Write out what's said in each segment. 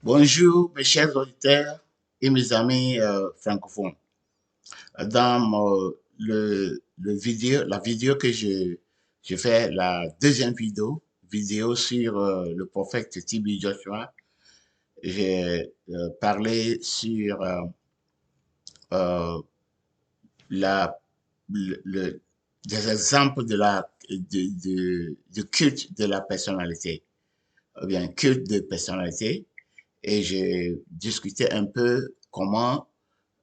Bonjour mes chers auditeurs et mes amis francophones. Dans la vidéo que je fais, la deuxième vidéo sur le prophète T.B. Joshua, j'ai parlé sur euh, la, le- des exemples de culte de la personnalité, ou bien culte de personnalité, et j'ai discuté un peu comment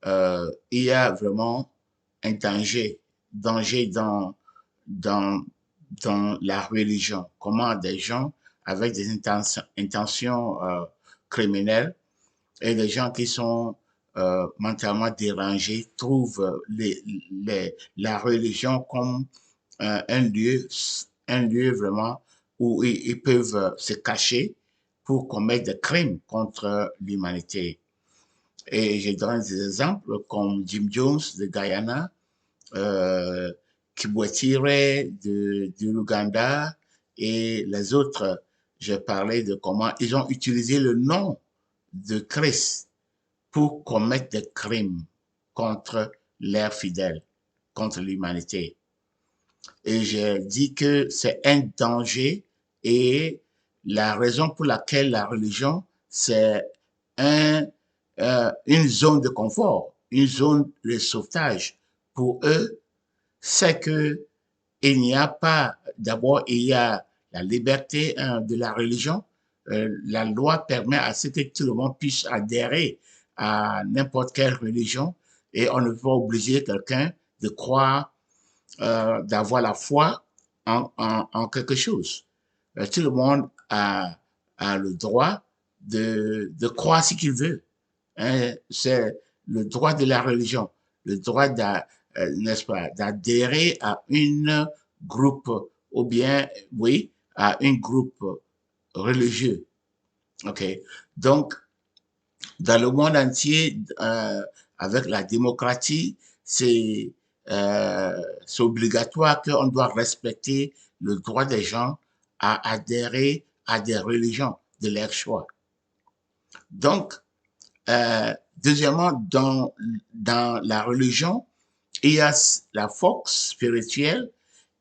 il y a vraiment un danger dans, dans la religion. Comment des gens avec des intentions criminelles et des gens qui sont mentalement dérangés trouvent la religion comme un lieu vraiment où ils peuvent se cacher pour commettre des crimes contre l'humanité. Et je donne des exemples comme Jim Jones de Guyana, euh, Kibwetire de l'Ouganda et les autres. J'ai parlé de comment ils ont utilisé le nom de Christ pour commettre des crimes contre leurs fidèles, contre l'humanité. Et j'ai dit que c'est un danger et la raison pour laquelle la religion, c'est un, une zone de confort, une zone de sauvetage. Pour eux, c'est que il n'y a pas, d'abord, il y a la liberté de la religion. La loi permet à ce que tout le monde puisse adhérer à n'importe quelle religion et on ne peut pas obliger quelqu'un de croire, d'avoir la foi en quelque chose. Tout le monde a le droit de croire ce qu'il veut. Hein. C'est le droit de la religion, le droit n'est-ce pas, d'adhérer à une groupe ou bien, oui, à une groupe religieux. OK. Donc, dans le monde entier, avec la démocratie, c'est obligatoire qu'on doit respecter le droit des gens à adhérer à des religions de leur choix. Donc, deuxièmement, dans la religion, il y a la force spirituelle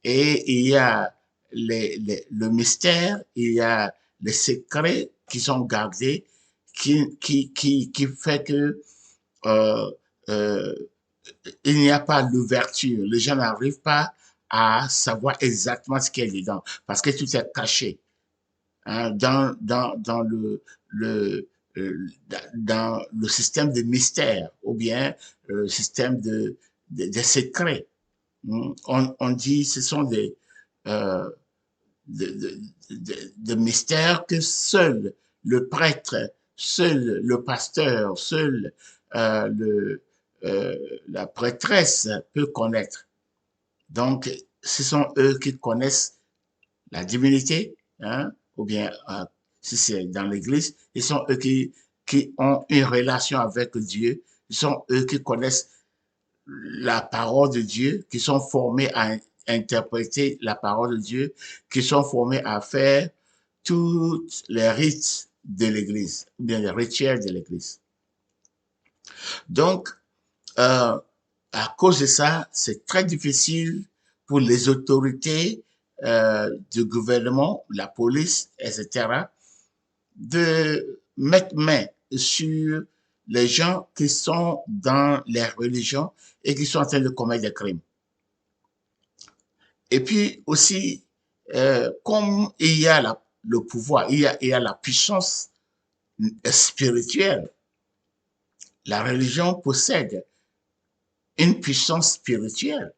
et il y a le mystère, il y a les secrets qui sont gardés, qui fait que euh, euh, il n'y a pas l'ouverture. Les gens n'arrivent pas à savoir exactement ce qu'il y a dedans parce que tout est caché, hein, dans le, dans le système de mystère ou bien le système de secrets. On dit ce sont euh, de, de, de mystères que seul le prêtre, seul le pasteur, seul le, euh, la prêtresse peut connaître. Donc, ce sont eux qui connaissent la divinité, hein, ou bien si c'est dans l'Église, ils sont eux qui ont une relation avec Dieu, ils sont eux qui connaissent la parole de Dieu, qui sont formés à interpréter la parole de Dieu, qui sont formés à faire tous les rites de l'Église, ou bien les rituels de l'Église. Donc, euh, à cause de ça, c'est très difficile pour les autorités du gouvernement, la police, etc., de mettre main sur les gens qui sont dans les religions et qui sont en train de commettre des crimes. Et puis aussi, comme il y a le pouvoir, il y a la puissance spirituelle, la religion possède une puissance spirituelle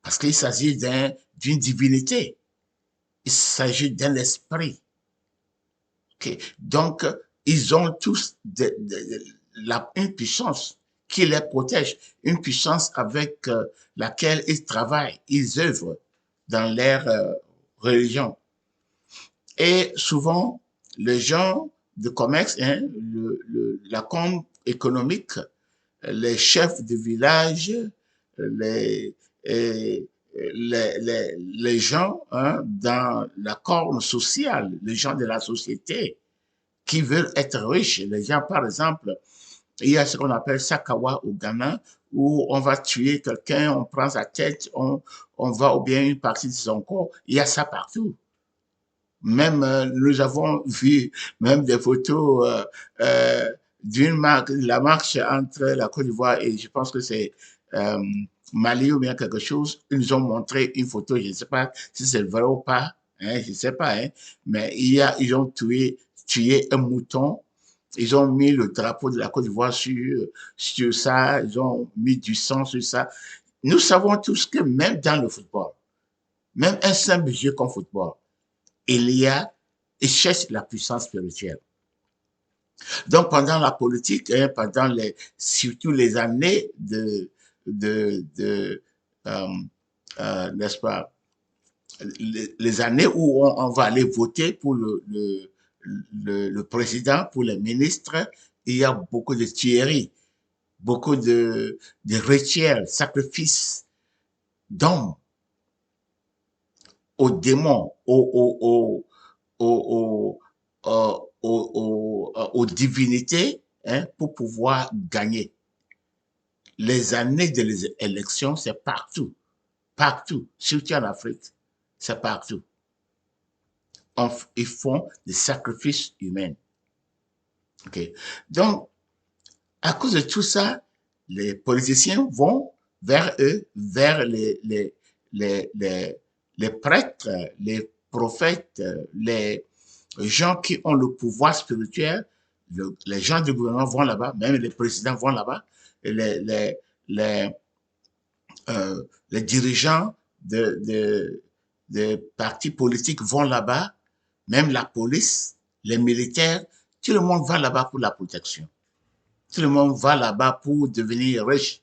parce qu'il s'agit d'une divinité, il s'agit d'un esprit. Okay. Donc, ils ont tous une puissance qui les protège, une puissance avec laquelle ils travaillent, ils œuvrent dans leur religion. Et souvent, les gens de commerce, hein, la com économique, les chefs de village, les, et les gens, hein, dans la corne sociale, les gens de la société, qui veulent être riches. Les gens, par exemple, il y a ce qu'on appelle Sakawa au Ghana, où on va tuer quelqu'un, on prend sa tête, on va ou bien une partie de son corps. Il y a ça partout. Même nous avons vu même des photos d'une marque, la marche entre la Côte d'Ivoire et je pense que c'est Mali ou bien quelque chose. Ils nous ont montré une photo, je ne sais pas si c'est vrai ou pas, hein, je ne sais pas, hein, mais ils ont tué un mouton. Ils ont mis le drapeau de la Côte d'Ivoire sur ça, ils ont mis du sang sur ça. Nous savons tous que même dans le football, même un simple jeu comme football, il cherche la puissance spirituelle. Donc, pendant la politique, hein, surtout les années euh, n'est-ce pas, les années où on va aller voter pour le président, pour les ministres, il y a beaucoup de tueries, beaucoup de rituels, sacrifices d'hommes aux démons, aux divinités, hein, pour pouvoir gagner. Les années des élections, c'est partout, partout, surtout en Afrique, c'est partout. Ils font des sacrifices humains. Okay. Donc, à cause de tout ça, les politiciens vont vers eux, vers les prêtres, les prophètes, les gens qui ont le pouvoir spirituel, les gens du gouvernement vont là-bas, même les présidents vont là-bas, et les, les dirigeants de partis politiques vont là-bas, même la police, les militaires, tout le monde va là-bas pour la protection. Tout le monde va là-bas pour devenir riche.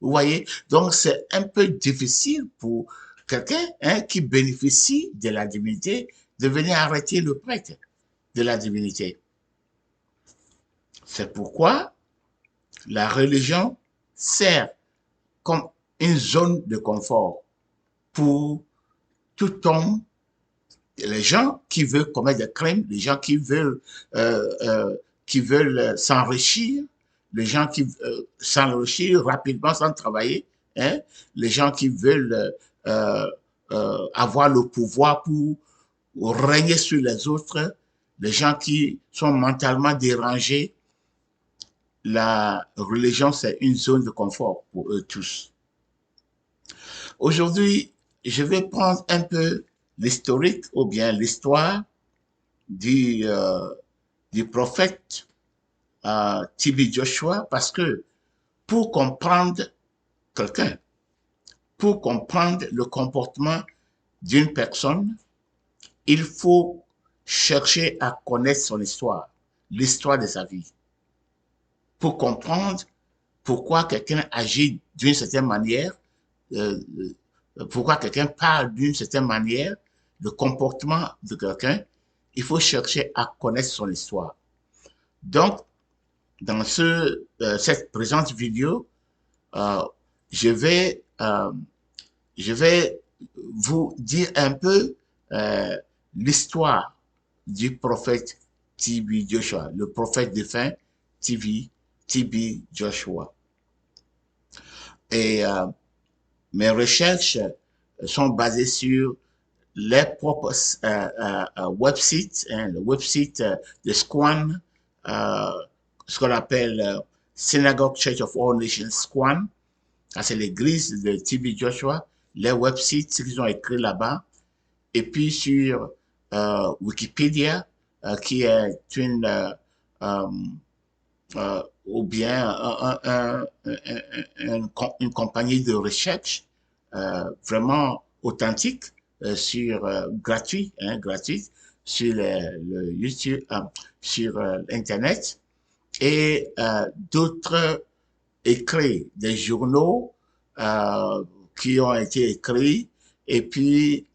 Vous voyez? Donc, c'est un peu difficile pour quelqu'un, hein, qui bénéficie de la divinité de venir arrêter le prêtre de la divinité. C'est pourquoi la religion sert comme une zone de confort pour tout homme, les gens qui veulent commettre des crimes, les gens qui veulent s'enrichir, les gens qui s'enrichir rapidement sans travailler, hein, les gens qui veulent avoir le pouvoir pour régner sur les autres, les gens qui sont mentalement dérangés. La religion, c'est une zone de confort pour eux tous. Aujourd'hui, je vais prendre un peu l'historique ou bien l'histoire du, du prophète TB Joshua parce que pour comprendre quelqu'un, pour comprendre le comportement d'une personne, il faut chercher à connaître son histoire, l'histoire de sa vie, pour comprendre pourquoi quelqu'un agit d'une certaine manière, euh, pourquoi quelqu'un parle d'une certaine manière, le comportement de quelqu'un, il faut chercher à connaître son histoire. Donc, dans cette présente vidéo, euh, je vais euh, je vais vous dire un peu l'histoire du prophète TB Joshua, le prophète défunt TB Joshua. Et mes recherches sont basées sur les propres websites, hein, le website de SCOAN, ce qu'on appelle Synagogue Church of All Nations SCOAN. C'est l'église de TB Joshua, les websites qu'ils ont écrits là-bas, et puis sur Wikipédia, qui est ou bien une compagnie de recherche vraiment authentique, gratuit, hein, gratuite, sur le YouTube, sur Internet, et d'autres écrits, des journaux qui ont été écrits, et puis,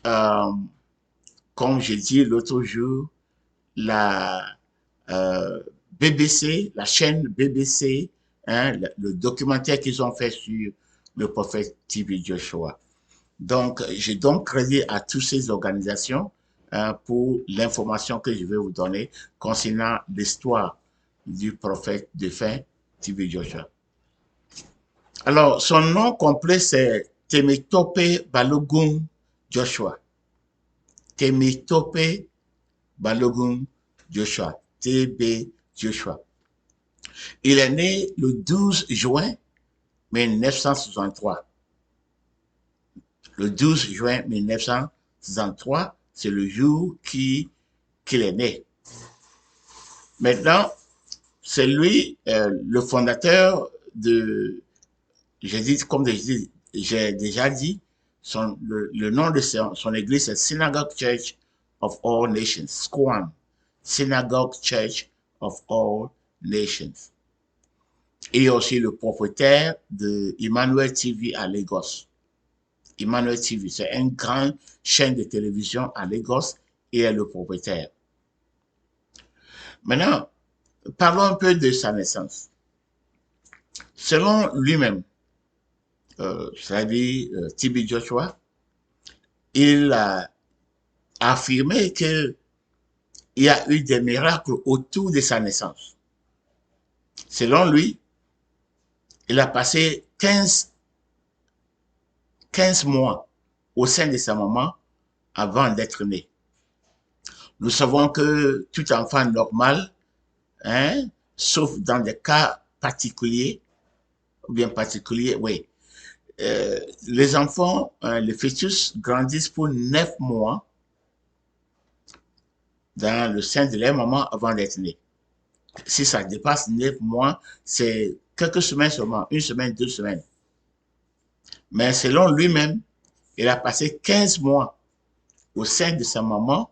comme j'ai dit l'autre jour, la BBC, la chaîne BBC, hein, le documentaire qu'ils ont fait sur le prophète TB Joshua. Donc, j'ai donc crédit à toutes ces organisations pour l'information que je vais vous donner concernant l'histoire du prophète défunt TB Joshua. Alors, son nom complet, c'est Temitope Balogun Joshua. Temitope Balogun Joshua. TB Joshua. Il est né le 12 juin 1963. Le 12 juin 1963, c'est le jour qu'il est né. Maintenant, c'est lui le fondateur de, comme j'ai déjà dit, le nom de son église, c'est Synagogue Church of All Nations, SCOAN, Synagogue Church of All Nations. Il est aussi le propriétaire de Emmanuel TV à Lagos. Emmanuel TV, c'est une grande chaîne de télévision à Lagos et est le propriétaire. Maintenant, parlons un peu de sa naissance. Selon lui-même, c'est-à-dire TB Joshua, il a affirmé qu'il y a eu des miracles autour de sa naissance. Selon lui, il a passé 15 mois au sein de sa maman avant d'être né. Nous savons que tout enfant normal, sauf dans des cas particuliers, ou bien particuliers, oui, les enfants, les fœtus grandissent pour 9 mois dans le sein de leur maman avant d'être nés. Si ça dépasse 9 mois, c'est quelques semaines seulement, 1 semaine, 2 semaines. Mais selon lui-même, il a passé 15 mois au sein de sa maman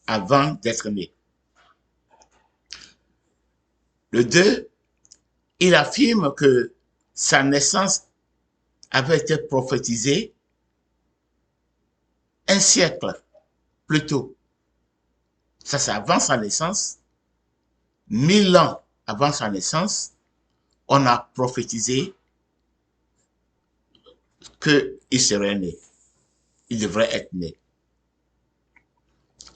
avant d'être né. Le 2, il affirme que sa naissance avait été prophétisée un siècle plus tôt. Ça, c'est avant sa naissance. 1000 ans avant sa naissance, on a prophétisé qu'il serait né. Il devrait être né.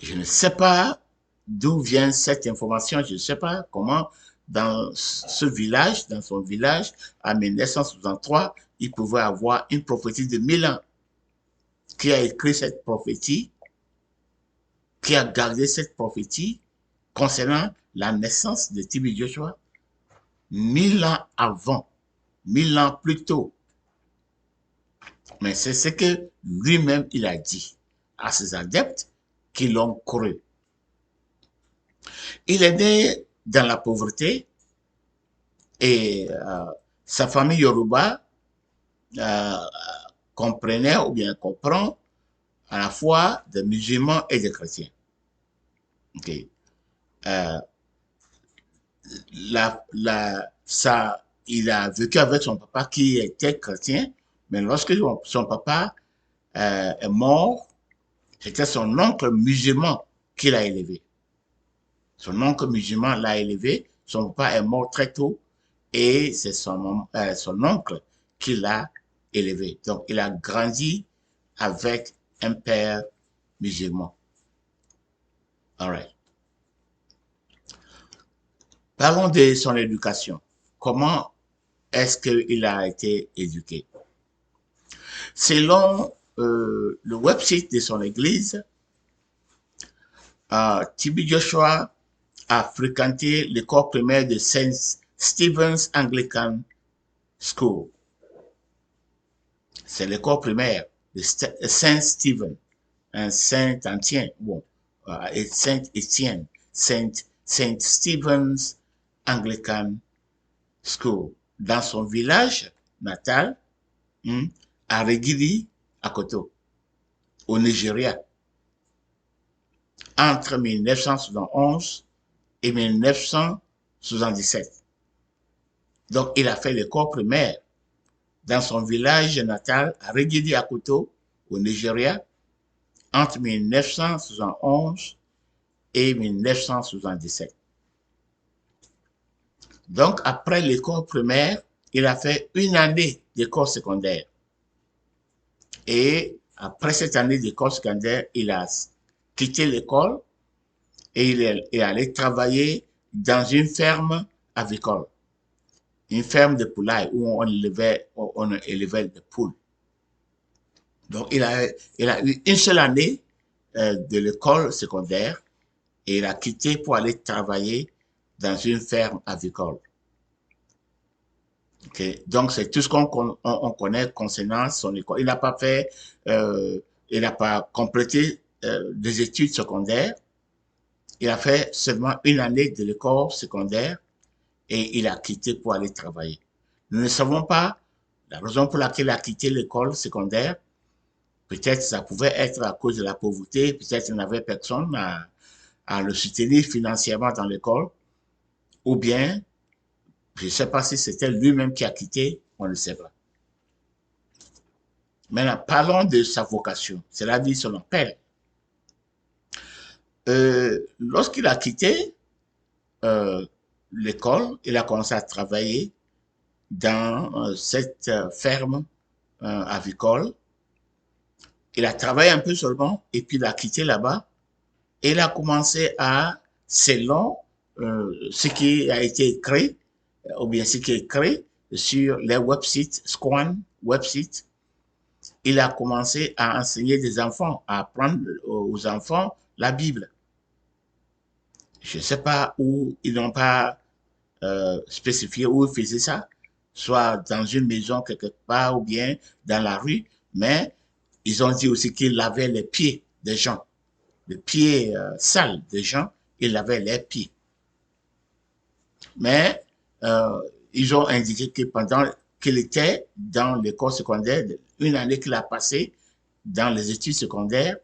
Je ne sais pas d'où vient cette information. Je ne sais pas comment, dans ce village, dans son village, en 1963, il pouvait avoir une prophétie de 1000 ans. Qui a écrit cette prophétie? Qui a gardé cette prophétie concernant la naissance de TB Joshua? 1000 ans avant, 1000 ans plus tôt. Mais c'est ce que lui-même il a dit à ses adeptes qui l'ont cru. Il est né dans la pauvreté et sa famille Yoruba comprenait ou bien comprend à la fois des musulmans et des chrétiens. Okay. Il a vécu avec son papa qui était chrétien, mais lorsque son papa est mort, c'était son oncle musulman qui l'a élevé. Son oncle musulman l'a élevé, son papa est mort très tôt et c'est son oncle qui l'a élevé. Donc, il a grandi avec un père musulman. All right. Parlons de son éducation. Comment est-ce qu'il a été éduqué? Selon le website de son église, TB Joshua a fréquenté l'école primaire de Saint Stephen's Anglican School. C'est l'école primaire de Saint Stephen, Saint-Étienne, bon, et Saint-Étienne, Saint Stephen's Anglican School, dans son village natal, à Regidi, à Koto, au Nigeria, entre 1971 et 1977. Donc, il a fait l'école primaire dans son village natal, à Regidi, à Koto, au Nigeria, entre 1971 et 1977. Donc, après l'école primaire, il a fait une année d'école secondaire. Et Après cette année d'école secondaire, il a quitté l'école et il est allé travailler dans une ferme avicole, une ferme de poulailles où on élevait des poules. Donc, il a eu une seule année de l'école secondaire et il a quitté pour aller travailler dans une ferme avicole. Okay. Donc, c'est tout ce on connaît concernant son école. Il n'a pas fait, il n'a pas complété des études secondaires. Il a fait seulement une année de l'école secondaire et il a quitté pour aller travailler. Nous ne savons pas la raison pour laquelle il a quitté l'école secondaire. Peut-être ça pouvait être à cause de la pauvreté, peut-être qu'il n'avait personne à le soutenir financièrement dans l'école, ou bien, je ne sais pas si c'était lui-même qui a quitté, on ne sait pas. Maintenant, parlons de sa vocation. Cela dit son appel. Lorsqu'il a quitté euh, l'école, il a commencé à travailler dans cette ferme avicole. Il a travaillé un peu seulement et puis il a quitté là-bas et il a commencé à, selon ce qui a été écrit, ou bien ce qui est écrit sur les websites, Squam websites, il a commencé à enseigner des enfants, à apprendre aux enfants la Bible. Je ne sais pas où ils n'ont pas spécifié où il faisait ça, soit dans une maison quelque part ou bien dans la rue, mais ils ont dit aussi qu'il lavait les pieds des gens, les pieds sales des gens, il lavait les pieds. Mais ils ont indiqué que pendant qu'il était dans l'école secondaire, une année qu'il a passé dans les études secondaires,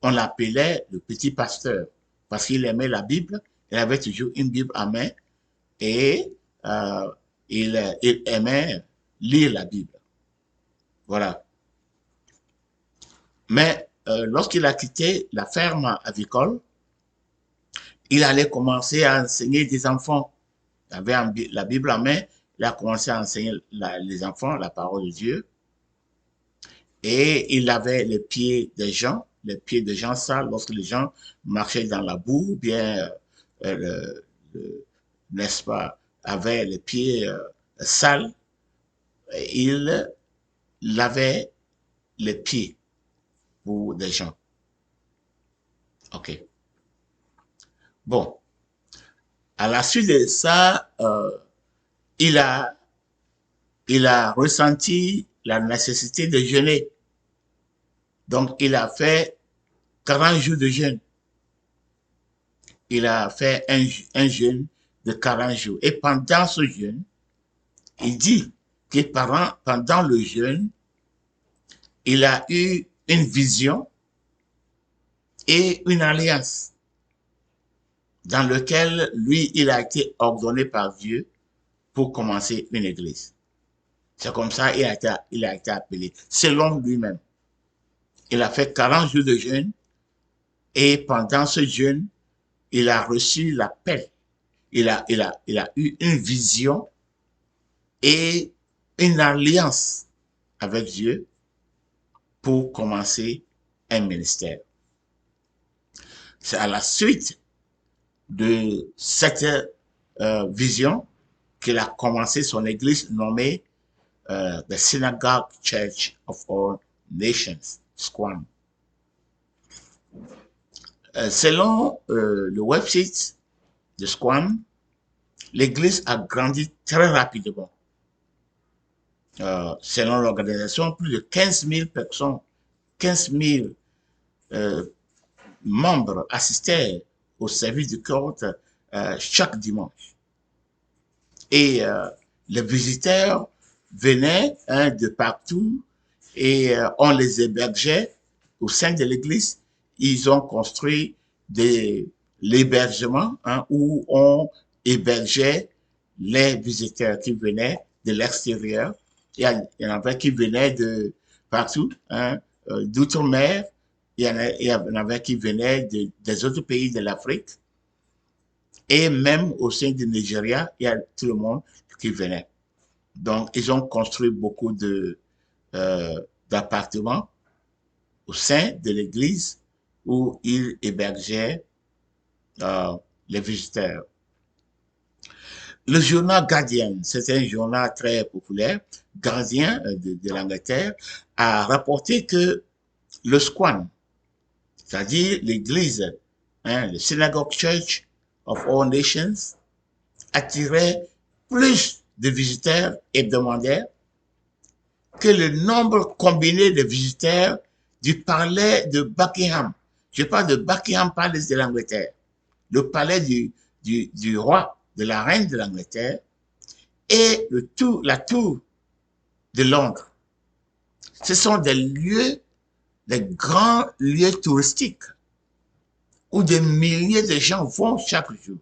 on l'appelait le petit pasteur parce qu'il aimait la Bible, il avait toujours une Bible à main et euh, il aimait lire la Bible. Voilà. Mais lorsqu'il a quitté la ferme avicole, il allait commencer à enseigner des enfants. Il avait la Bible en main, il a commencé à enseigner les enfants la parole de Dieu. Et il avait les pieds des gens sales, lorsque les gens marchaient dans la boue, ou bien, n'est-ce pas, avaient les pieds sales, il lavait les pieds pour des gens. OK. Bon. À la suite de ça, il a, il a ressenti la nécessité de jeûner. Donc, il a fait 40 jours de jeûne. Il a fait un jeûne de 40 jours. Et pendant ce jeûne, il dit que pendant le jeûne, il a eu une vision et une alliance dans lequel lui, il a été ordonné par Dieu pour commencer une église. C'est comme ça qu'il il a été appelé, selon lui-même. Il a fait 40 jours de jeûne et pendant ce jeûne, il a reçu l'appel. Il a eu une vision et une alliance avec Dieu pour commencer un ministère. C'est à la suite de cette vision qu'il a commencé son église nommée The Synagogue Church of All Nations, Squam. Selon le website de Squam, l'église a grandi très rapidement. Selon l'organisation, plus de 15 000 personnes, 15 000 membres assistaient au service du culte chaque dimanche. Et les visiteurs venaient de partout et on les hébergeait au sein de l'église. Ils ont construit l'hébergement où on hébergeait les visiteurs qui venaient de l'extérieur. Il y en avait qui venaient de partout, d'outre-mer. Il y en avait qui venaient des autres pays de l'Afrique. Et même au sein du Nigeria, il y a tout le monde qui venait. Donc, ils ont construit beaucoup d'appartements au sein de l'église où il hébergeait les visiteurs. Le journal Guardian, c'est un journal très populaire, gardien de l'Angleterre, a rapporté que le Squan, c'est-à-dire l'église, le Synagogue Church of All Nations, attirait plus de visiteurs hebdomadaires que le nombre combiné de visiteurs du palais de Buckingham. Je parle de Buckingham Palace de l'Angleterre, le palais du roi, de la reine de l'Angleterre, et la tour de Londres. Ce sont des lieux, des grands lieux touristiques où des milliers de gens vont chaque jour.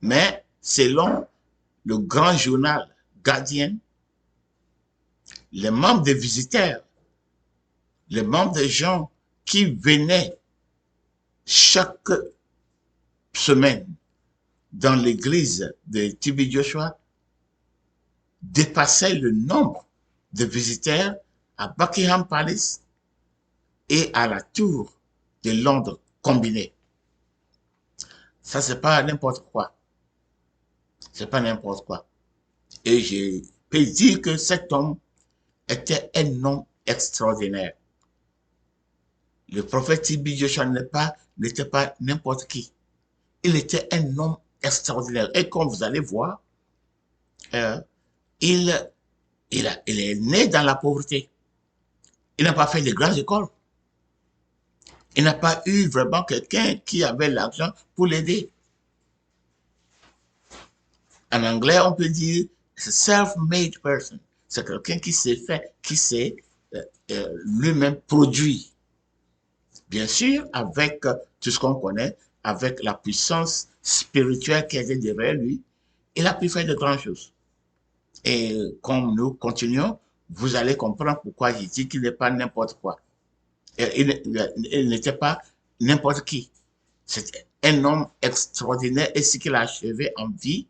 Mais selon le grand journal Guardian, les membres des visiteurs, les membres des gens qui venaient chaque semaine dans l'église de TB Joshua dépassaient le nombre de visiteurs à Buckingham Palace et à la tour de Londres combinée. Ça, c'est pas n'importe quoi. C'est pas n'importe quoi. Et je peux dire que cet homme était un homme extraordinaire. Le prophète TB Joshua n'était pas n'importe qui. Il était un homme extraordinaire. Et comme vous allez voir, il est né dans la pauvreté. Il n'a pas fait de grandes écoles. Il n'a pas eu vraiment quelqu'un qui avait l'argent pour l'aider. En anglais, on peut dire self-made person. C'est quelqu'un qui s'est fait, qui s'est lui-même produit. Bien sûr, avec tout ce qu'on connaît, avec la puissance spirituelle qui était derrière lui, il a pu faire de grandes choses. Et comme nous continuons, vous allez comprendre pourquoi je dis qu'il n'est pas n'importe quoi. Il n'était pas n'importe qui. C'était un homme extraordinaire et ce qu'il a achevé en vie,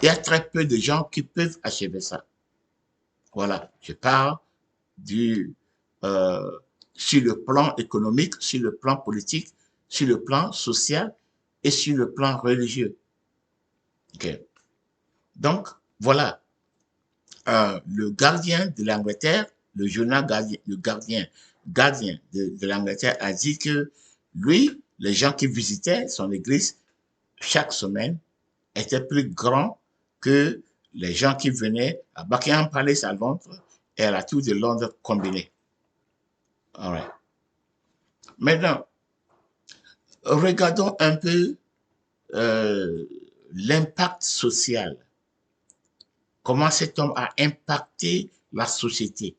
il y a très peu de gens qui peuvent achever ça. Voilà, je parle du, euh, sur le plan économique, sur le plan politique, sur le plan social et sur le plan religieux. Okay. Donc, voilà, le gardien de l'Angleterre, le journal gardien, gardien de l'Angleterre a dit que lui, les gens qui visitaient son église chaque semaine étaient plus grands que les gens qui venaient à Buckingham Palace à Londres et à la tour de Londres combinée. All right. Maintenant, regardons un peu l'impact social. Comment cet homme a impacté la société.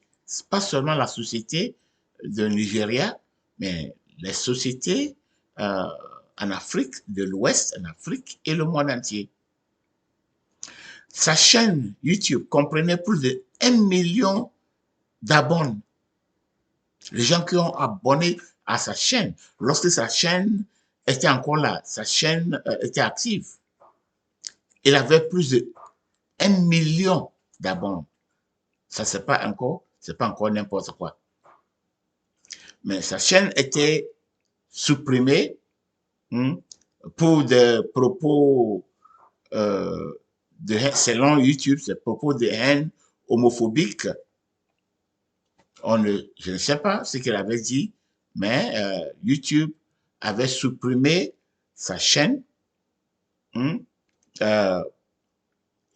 Pas seulement la société de Nigeria, mais les sociétés en Afrique, de l'Ouest, en Afrique et le monde entier. Sa chaîne YouTube comprenait plus de 1 million d'abonnés. Les gens qui ont abonné à sa chaîne, lorsque sa chaîne était encore là, sa chaîne était active. Il avait plus de 1 million d'abonnés. Ça, c'est pas encore n'importe quoi. Mais sa chaîne était supprimée pour des propos, selon YouTube, des propos de haine homophobique. Je ne sais pas ce qu'il avait dit, mais YouTube avait supprimé sa chaîne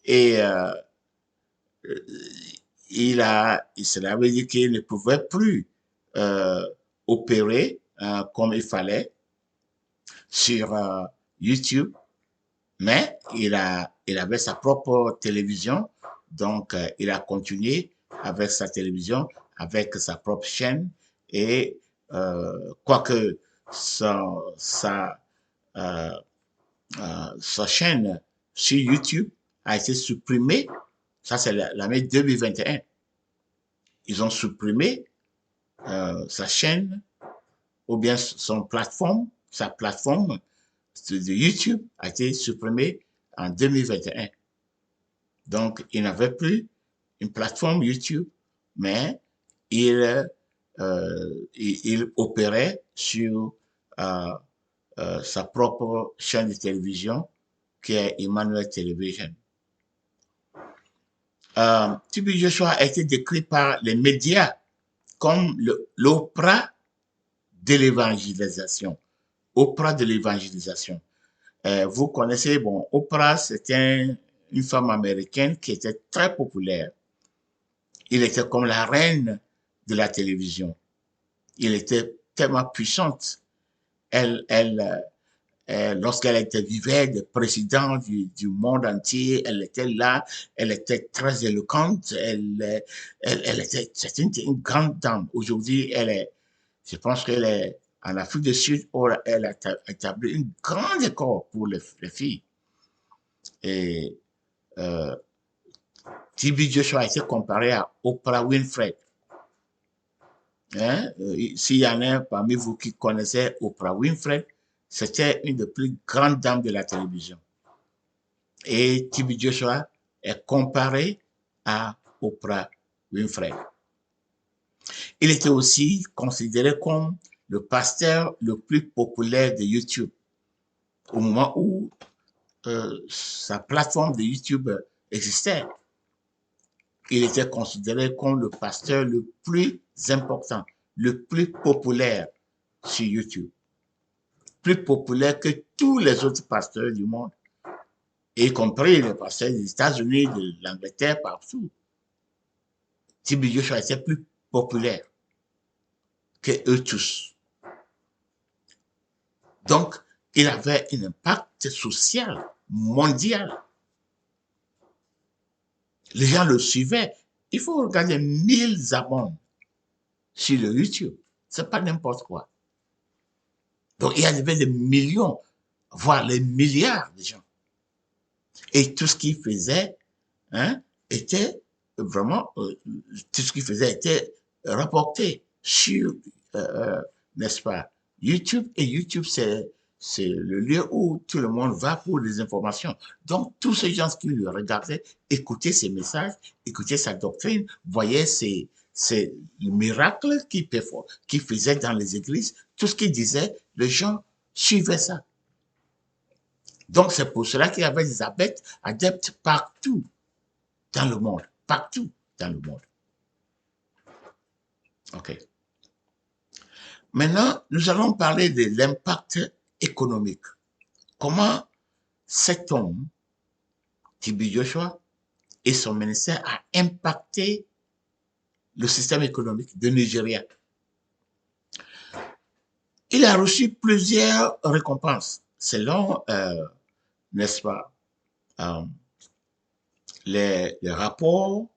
et cela veut dire qu'il ne pouvait plus opérer comme il fallait sur YouTube, mais il avait sa propre télévision, donc il a continué avec sa télévision, avec sa propre chaîne, et quoique sa chaîne sur YouTube a été supprimée, ça c'est l'année 2021. Ils ont supprimé sa chaîne ou bien sa plateforme de YouTube a été supprimée en 2021. Donc, il n'avait plus une plateforme YouTube, mais il il opérait sur sa propre chaîne de télévision qui est Emmanuel Television. TB Joshua a été décrit par les médias comme l'Oprah de l'évangélisation. Oprah de l'évangélisation. Vous connaissez, bon, Oprah, c'était une femme américaine qui était très populaire. Il était comme la reine de la télévision. Il était tellement puissante. Lorsqu'elle vivait des présidents du monde entier, elle était là, elle était très éloquente, c'était une grande dame. Aujourd'hui, je pense qu'elle est en Afrique du Sud, elle a établi une grande école pour les filles. Et TB Joshua a été comparé à Oprah Winfrey. Hein? S'il y en a parmi vous qui connaissez Oprah Winfrey, c'était une des plus grandes dames de la télévision. Et TB Joshua est comparé à Oprah Winfrey. Il était aussi considéré comme le pasteur le plus populaire de YouTube au moment où sa plateforme de YouTube existait. Il était considéré comme le pasteur le plus important, le plus populaire sur YouTube. Plus populaire que tous les autres pasteurs du monde, y compris les pasteurs des États-Unis, de l'Angleterre, partout. TB Joshua était plus populaire que eux tous. Donc, il avait un impact social mondial. Les gens le suivaient. Il faut regarder 1000 abonnés sur le YouTube. C'est pas n'importe quoi. Donc, il y avait des millions, voire des milliards de gens. Et tout ce qu'il faisait, hein, était vraiment, tout ce qu'il faisait était rapporté sur, n'est-ce pas, YouTube. Et YouTube, c'est le lieu où tout le monde va pour des informations. Donc, tous ces gens qui le regardaient, écoutaient ses messages, écoutaient sa doctrine, voyaient ses miracles qu'il faisait dans les églises, tout ce qu'il disait, les gens suivaient ça. Donc, c'est pour cela qu'il y avait des adeptes partout dans le monde. Partout dans le monde. OK. Maintenant, nous allons parler de l'impact économique. Comment cet homme, TB Joshua, et son ministère a impacté le système économique de Nigeria. Il a reçu plusieurs récompenses selon, n'est-ce pas, les rapports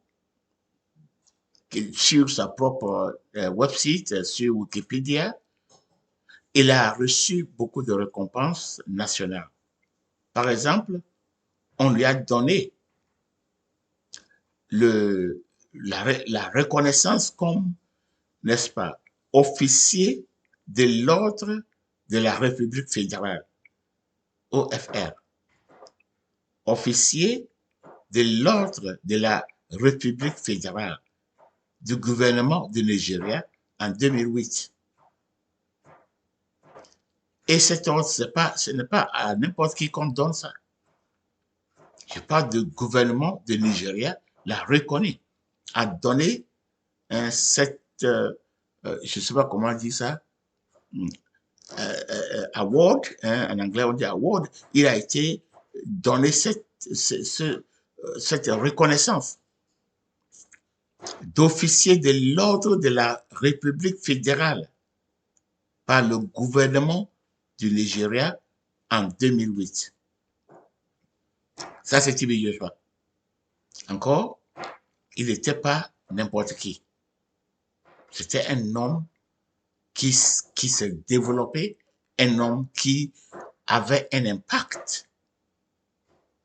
sur sa propre website, sur Wikipédia. Il a reçu beaucoup de récompenses nationales. Par exemple, on lui a donné la reconnaissance comme, n'est-ce pas, officier de l'ordre de la République fédérale, OFR. Officier de l'ordre de la République fédérale du gouvernement du Nigeria en 2008. Et cet ordre, ce n'est pas à n'importe qui qu'on donne ça. Je parle du gouvernement du Nigeria, l'a reconnu, a donné je ne sais pas comment dire ça, award, en anglais on dit award, il a été donné cette reconnaissance d'officier de l'ordre de la République fédérale par le gouvernement du Nigeria en 2008. Ça, c'est TB Joshua. Encore, il n'était pas n'importe qui. C'était un homme qui s'est développé, un homme qui avait un impact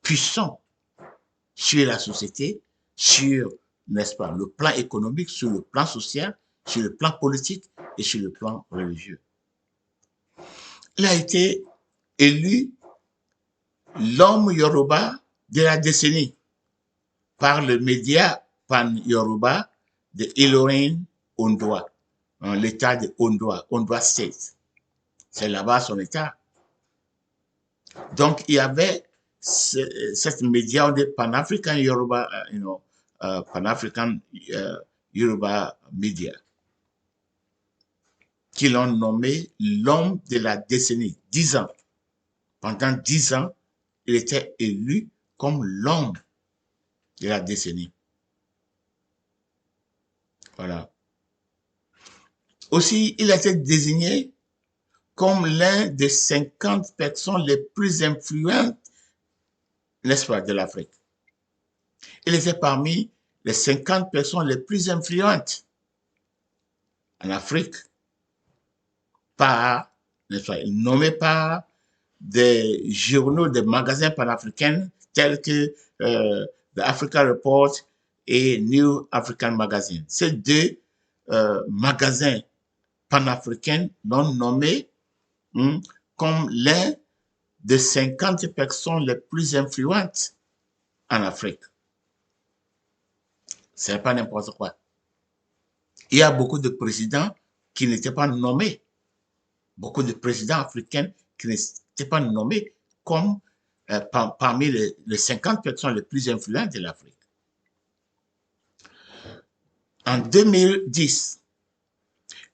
puissant sur la société, sur, n'est-ce pas, le plan économique, sur le plan social, sur le plan politique et sur le plan religieux. Il a été élu l'homme Yoruba de la décennie par le média pan-Yoruba de Ilorin Ondua. l'État de Honduras State. C'est là-bas son État. Donc, il y avait cette média de Pan-African Yoruba, Pan-African Yoruba Media, qui l'ont nommé l'homme de la décennie. 10 ans. Pendant 10 ans, il était élu comme l'homme de la décennie. Voilà. Aussi, il a été désigné comme l'un des 50 personnes les plus influentes, n'est-ce pas, de l'Afrique. Il était parmi les 50 personnes les plus influentes en Afrique par, n'est-ce pas, nommé par des journaux, des magasins panafricains tels que The Africa Report et New African Magazine. Ces deux magasins panafricains l'ont nommé comme l'un des 50 personnes les plus influentes en Afrique. Ce n'est pas n'importe quoi. Il y a beaucoup de présidents qui n'étaient pas nommés. Beaucoup de présidents africains qui n'étaient pas nommés comme parmi les 50 personnes les plus influentes de l'Afrique. En 2010,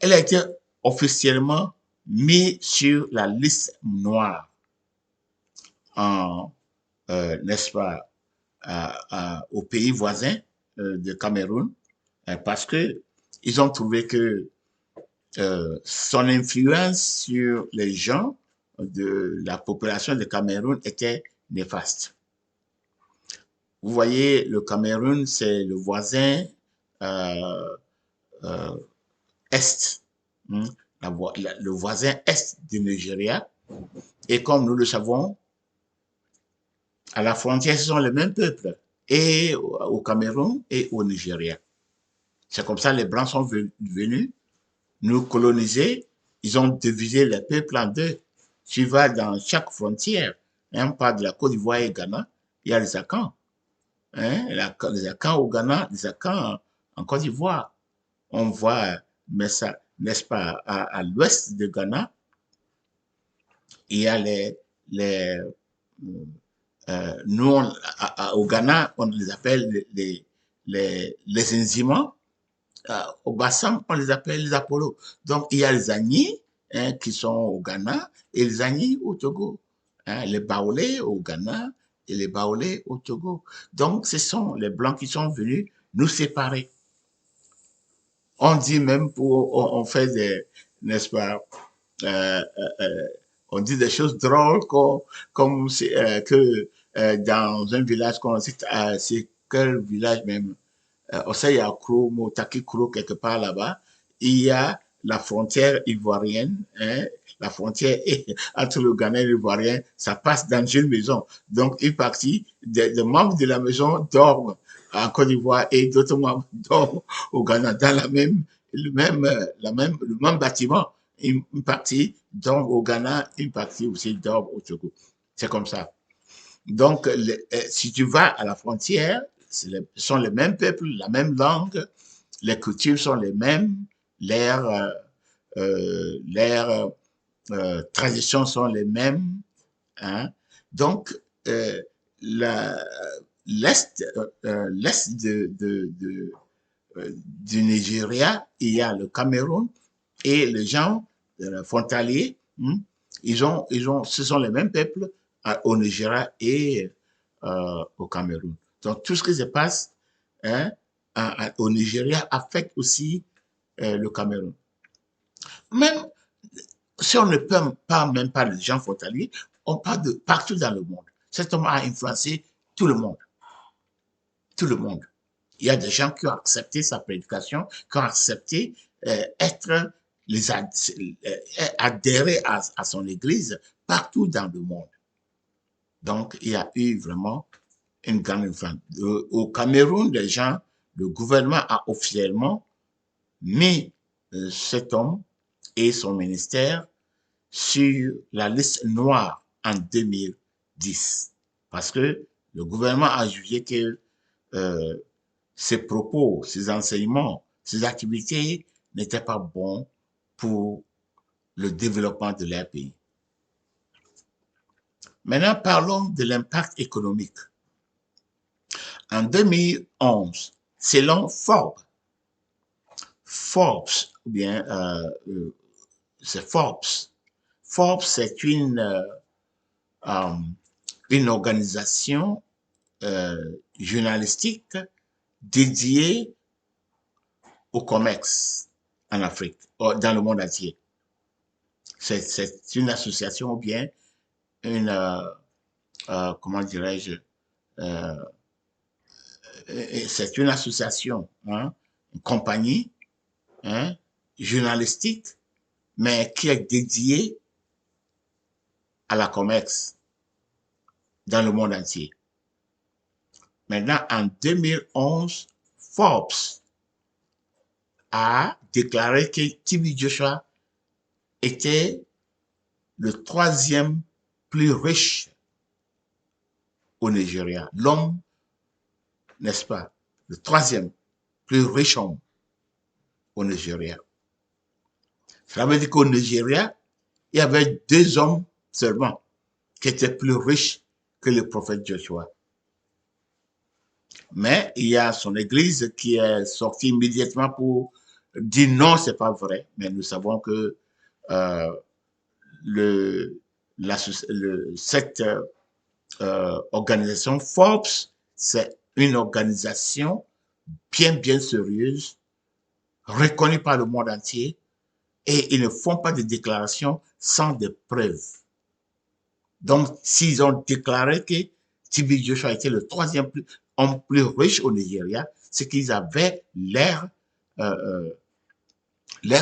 elle a été officiellement mise sur la liste noire n'est-ce pas, aux pays voisins de Cameroun, parce que ils ont trouvé que son influence sur les gens de la population de Cameroun était néfaste. Vous voyez, le Cameroun, c'est le voisin est, le voisin est du Nigeria. Et comme nous le savons, à la frontière, ce sont les mêmes peuples, et au Cameroun et au Nigeria. C'est comme ça que les Blancs sont venus nous coloniser. Ils ont divisé les peuples en deux. Tu vas dans chaque frontière, on parle de la Côte d'Ivoire et Ghana, il y a les Akans. Les Akans au Ghana, les Akans en Côte d'Ivoire. On voit, mais ça, n'est-ce pas, à l'ouest de Ghana, il y a nous, au Ghana, on les appelle les Nzimans. Au Bassam, on les appelle les Apollo. Donc, il y a les Agnis qui sont au Ghana et les Agnis au Togo. Les Baoulés au Ghana et les Baoulés au Togo. Donc, ce sont les Blancs qui sont venus nous séparer. On dit même on fait des, n'est-ce pas, on dit des choses drôles comme que dans un village qu'on cite, c'est quel village même, Osaya Kro, Motaki Kro, quelque part là-bas, il y a la frontière ivoirienne, la frontière entre le Ghana et l'Ivoirien, ça passe dans une maison. Donc, une partie des membres de la maison dorment en Côte d'Ivoire et d'autres membres dorment au Ghana dans le même bâtiment. Une partie dort au Ghana, une partie aussi dort au Togo. C'est comme ça. Donc, si tu vas à la frontière, ce sont les mêmes peuples, la même langue, les coutumes sont les mêmes, leurs traditions sont les mêmes. Hein. Donc, l'Est du Nigeria, il y a le Cameroun et les gens frontaliers, ce sont les mêmes peuples au Nigeria et au Cameroun. Donc, tout ce qui se passe au Nigeria affecte aussi le Cameroun. Même si on ne parle même pas des gens frontaliers, on parle de partout dans le monde. Cet homme a influencé tout le monde. Tout le monde. Il y a des gens qui ont accepté sa prédication, qui ont accepté adhérer à son église partout dans le monde. Donc, il y a eu vraiment une grande influence. Au Cameroun, le gouvernement a officiellement mis cet homme et son ministère sur la liste noire en 2010. Parce que le gouvernement a jugé que ses propos, ses enseignements, ses activités n'était pas bon pour le développement de leur pays. Maintenant, parlons de l'impact économique. En 2011, selon Forbes, ou bien c'est Forbes. Forbes, c'est une organisation journalistique dédiée au commerce en Afrique, dans le monde entier. C'est une association ou bien une, comment dirais-je, c'est une association, hein, une compagnie, hein, journalistique, mais qui est dédiée à la commerce dans le monde entier. Maintenant, en 2011, Forbes a déclaré que TB Joshua était le troisième plus riche au Nigeria. L'homme, n'est-ce pas, le troisième plus riche homme au Nigeria. Cela veut dire qu'au Nigeria, il y avait 2 hommes seulement qui étaient plus riches que le prophète Joshua. Mais il y a son église qui est sortie immédiatement pour dire non, c'est pas vrai. Mais nous savons que cette organisation Forbes, c'est une organisation bien sérieuse, reconnue par le monde entier, et ils ne font pas de déclarations sans des preuves. Donc, s'ils ont déclaré que TB Joshua était le troisième homme plus riche au Nigeria, c'est qu'ils avaient l'air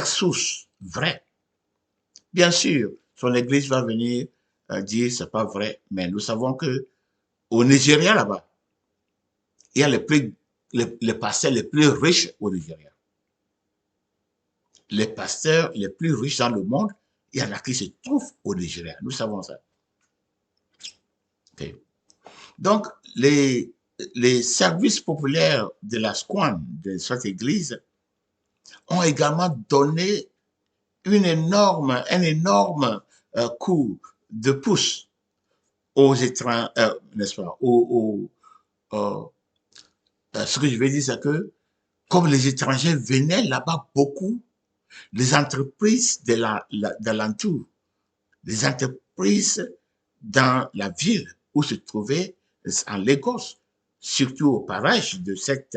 source vraie. Bien sûr, son église va venir dire c'est pas vrai, mais nous savons que au Nigeria là-bas, il y a les pasteurs les plus riches au Nigeria. Les pasteurs les plus riches dans le monde, il y en a qui se trouvent au Nigeria. Nous savons ça. Okay. Donc, les services populaires de la SCOAN, de cette église, ont également donné un énorme coup de pouce aux étrangers, n'est-ce pas, ce que je veux dire, c'est que comme les étrangers venaient là-bas beaucoup, les entreprises de l'entour, les entreprises dans la ville où se trouvait en Lagos, surtout au parage de cette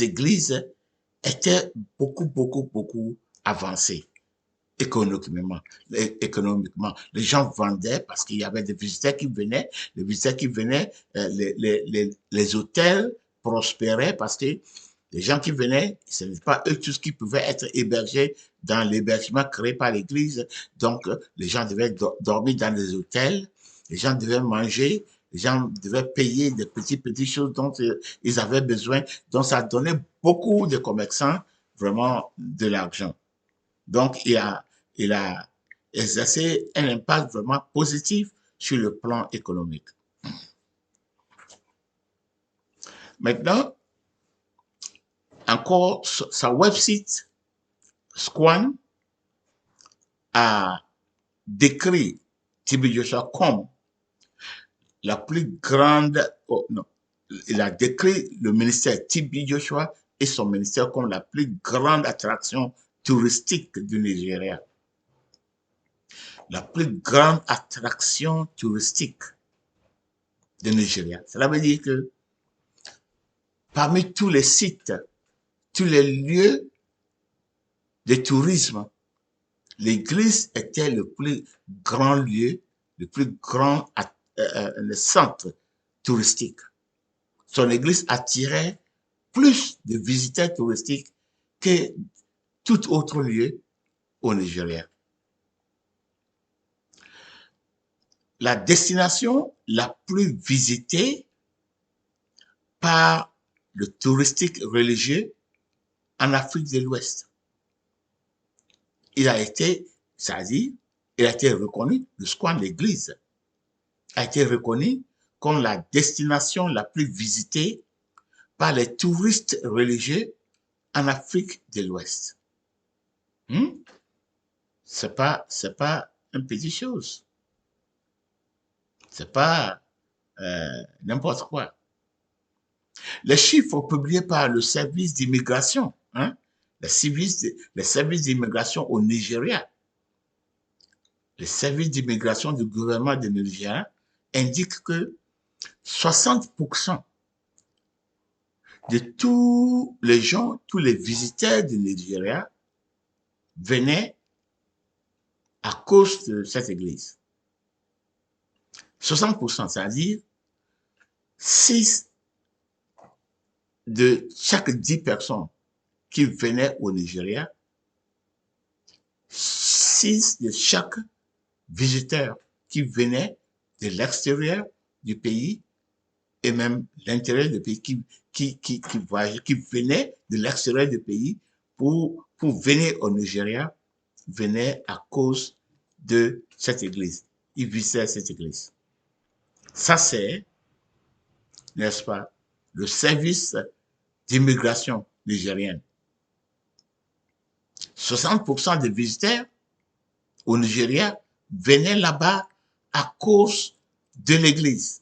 église, étaient beaucoup avancées économiquement. Les gens vendaient parce qu'il y avait des visiteurs qui venaient, les hôtels prospéraient parce que les gens qui venaient, ce n'était pas eux tous qui pouvaient être hébergés dans l'hébergement créé par l'Église. Donc, les gens devaient dormir dans des hôtels, les gens devaient manger, les gens devaient payer des petites choses dont ils avaient besoin. Donc, ça donnait beaucoup de commerçants vraiment de l'argent. Donc, il a exercé un impact vraiment positif sur le plan économique. Maintenant, encore, sa website, SCOAN, a décrit TB Joshua comme la plus grande, il a décrit le ministère TB Joshua et son ministère comme la plus grande attraction touristique du Nigeria. La plus grande attraction touristique du Nigeria. Cela veut dire que parmi tous les sites, tous les lieux de tourisme, l'église était le plus grand lieu, le plus grand le centre touristique. Son église attirait plus de visiteurs touristiques que tout autre lieu au Nigeria. La destination la plus visitée par le touristique religieux en Afrique de l'Ouest. Il a été, c'est-à-dire, il a été reconnu, le SCOAN, l'église, a été reconnu comme la destination la plus visitée par les touristes religieux en Afrique de l'Ouest. C'est pas une petite chose. C'est pas n'importe quoi. Les chiffres publiés par le service d'immigration, les services d'immigration au Nigeria, les services d'immigration du gouvernement du Nigeria indiquent que 60% de tous les gens, tous les visiteurs du Nigeria venaient à cause de cette église. 60%, c'est-à-dire 6 de chaque 10 personnes qui venaient au Nigeria, 6 de chaque visiteur qui venait de l'extérieur du pays et même l'intérieur du pays qui venait de l'extérieur du pays pour venir au Nigeria, venait à cause de cette église. Ils visitaient cette église. Ça, c'est, n'est-ce pas, le service d'immigration nigérienne. 60% des visiteurs au Nigeria venaient là-bas à cause de l'église.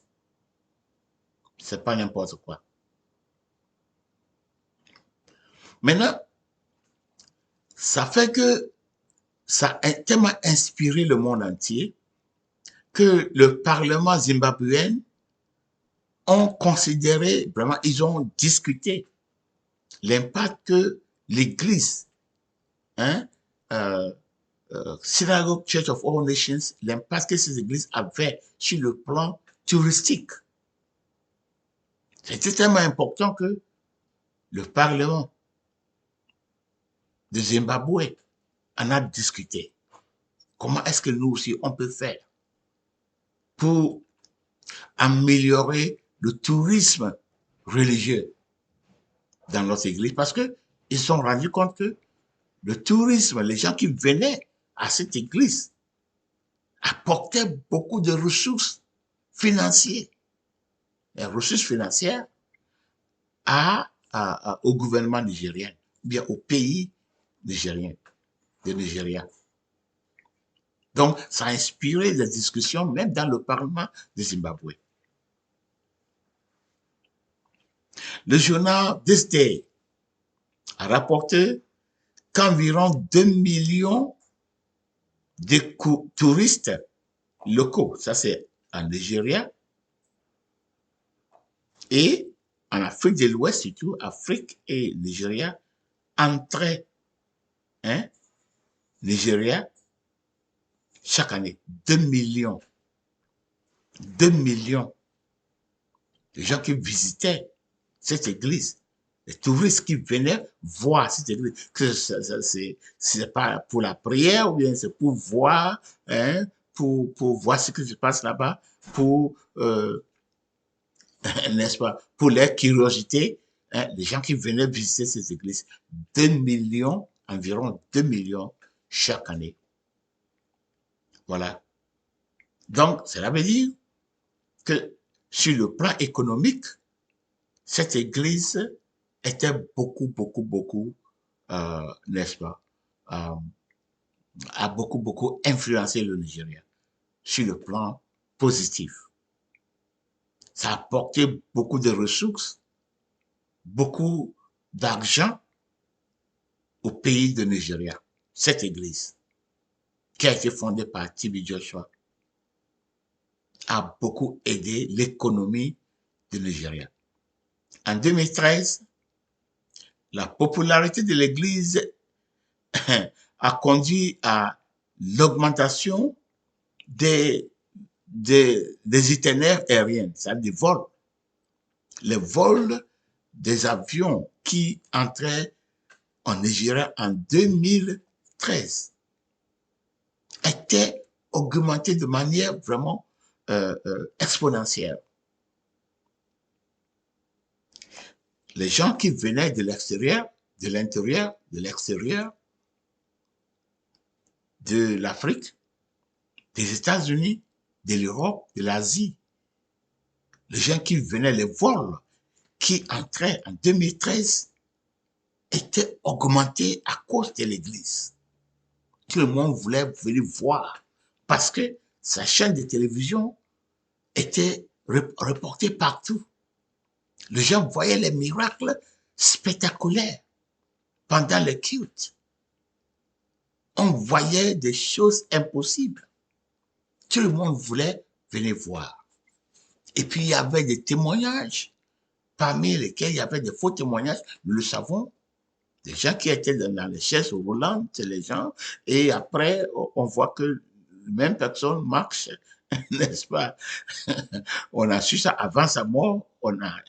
C'est pas n'importe quoi. Maintenant, ça fait que ça a tellement inspiré le monde entier que le Parlement zimbabwéen ont considéré, vraiment, ils ont discuté l'impact que l'Église, Synagogue Church of All Nations, l'impact que ces églises avaient sur le plan touristique. C'était tellement important que le Parlement de Zimbabwe en a discuté. Comment est-ce que nous aussi, on peut faire pour améliorer le tourisme religieux dans notre église? Parce qu'ils se sont rendus compte que le tourisme, les gens qui venaient à cette église apportaient beaucoup de ressources financières. Les ressources financières au gouvernement nigérien, bien au pays nigérien, de Nigeria. Donc, ça a inspiré des discussions même dans le Parlement de Zimbabwe. Le journal This Day a rapporté qu'environ 2 millions de touristes locaux, ça c'est en Nigeria, et en Afrique de l'Ouest, surtout Afrique et Nigeria, entraient Nigeria chaque année. 2 millions. 2 millions de gens qui visitaient cette église. Les touristes qui venaient voir cette église. Que c'est pas pour la prière ou bien c'est pour voir, pour voir ce qui se passe là-bas, pour, n'est-ce pas, pour leur curiosité, les gens qui venaient visiter cette église. 2 millions, environ 2 millions chaque année. Voilà. Donc, cela veut dire que sur le plan économique, cette église était beaucoup, n'est-ce pas, a beaucoup influencé le Nigeria sur le plan positif. Ça a apporté beaucoup de ressources, beaucoup d'argent au pays de Nigeria. Cette église, qui a été fondée par TB Joshua, a beaucoup aidé l'économie du Nigeria. En 2013, la popularité de l'Église a conduit à l'augmentation des itinéraires aériens, c'est-à-dire des vols. Les vols des avions qui entraient en Nigeria en 2013 étaient augmentés de manière vraiment exponentielle. Les gens qui venaient de l'extérieur, de l'intérieur, de l'extérieur, de l'Afrique, des États-Unis, de l'Europe, de l'Asie, les gens qui venaient, les vols qui entraient en 2013 était augmenté à cause de l'Église. Tout le monde voulait venir voir parce que sa chaîne de télévision était reportée partout. Les gens voyaient les miracles spectaculaires pendant le culte. On voyait des choses impossibles. Tout le monde voulait venir voir. Et puis, il y avait des témoignages, parmi lesquels il y avait des faux témoignages, nous le savons, des gens qui étaient dans les chaises roulantes, les gens, et après, on voit que la même personne marche, n'est-ce pas? On a su ça avant sa mort,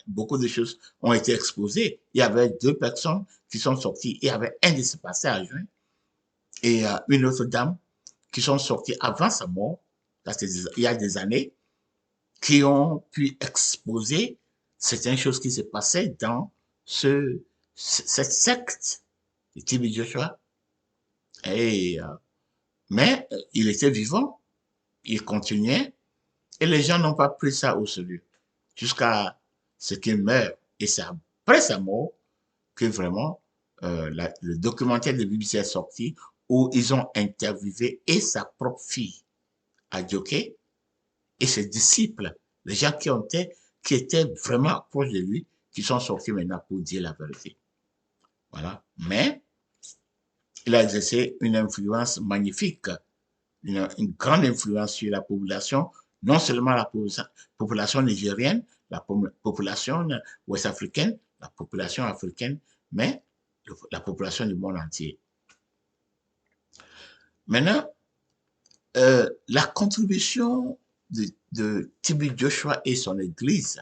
beaucoup de choses ont été exposées. Il y avait 2 personnes qui sont sorties, il y avait un de ces passages, hein, et une autre dame qui sont sorties avant sa mort, il y a des années, qui ont pu exposer certaines choses qui se passaient dans cette secte de TB Joshua. Et, mais il était vivant, il continuait, et les gens n'ont pas pris ça au sérieux jusqu'à ce qu'il meure. Et c'est après sa mort que vraiment le documentaire de BBC est sorti où ils ont interviewé et sa propre fille, Adjoké, et ses disciples, les gens qui étaient vraiment proches de lui, qui sont sortis maintenant pour dire la vérité. Voilà. Mais il a exercé une influence magnifique, une grande influence sur la population, non seulement la population nigérienne, la population ouest-africaine, la population africaine, mais la population du monde entier. Maintenant, la contribution de TB Joshua et son église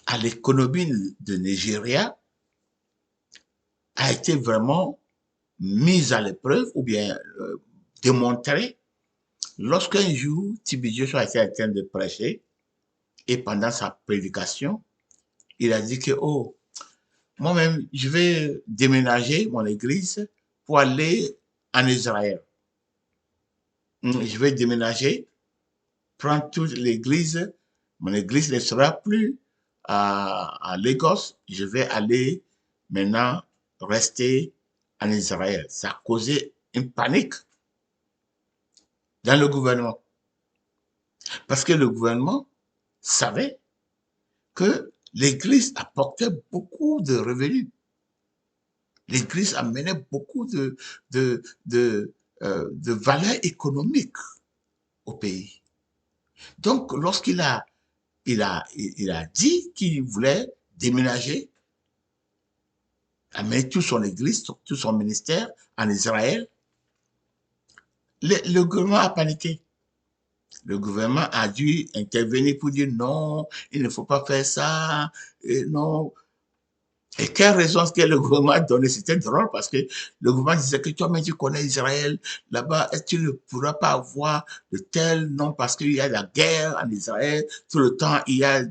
à l'économie de Nigeria a été vraiment mise à l'épreuve ou bien démontrée lorsqu'un jour TB Joshua était en train de prêcher et pendant sa prédication, il a dit que, oh, moi-même, je vais déménager mon église pour aller en Israël. Je vais déménager, prendre toute l'église. Mon église ne sera plus à Lagos. Je vais aller maintenant rester en Israël. Ça a causé une panique dans le gouvernement. Parce que le gouvernement savait que l'église apportait beaucoup de revenus. L'église amenait beaucoup de valeur économique au pays. Donc, lorsqu'il il a dit qu'il voulait déménager, amener toute son église, tout son ministère en Israël, le gouvernement a paniqué. Le gouvernement a dû intervenir pour dire non, il ne faut pas faire ça, et non. Et quelle raison est-ce que le gouvernement a donné? C'était drôle parce que le gouvernement disait que toi-même tu connais Israël, là-bas, tu ne pourras pas avoir de tel nom parce qu'il y a la guerre en Israël, tout le temps il y a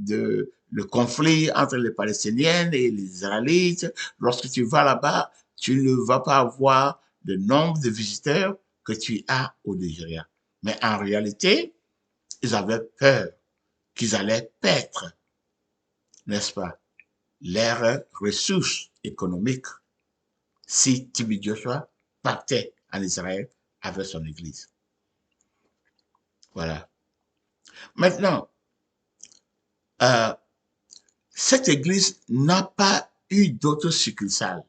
le conflit entre les Palestiniens et les Israélites. Lorsque tu vas là-bas, tu ne vas pas avoir le nombre de visiteurs que tu as au Nigeria. Mais en réalité, ils avaient peur qu'ils allaient perdre, n'est-ce pas, leurs ressources économiques si TB Joshua partait en Israël avec son église. Voilà. Maintenant, cette église n'a pas eu d'autres succursales.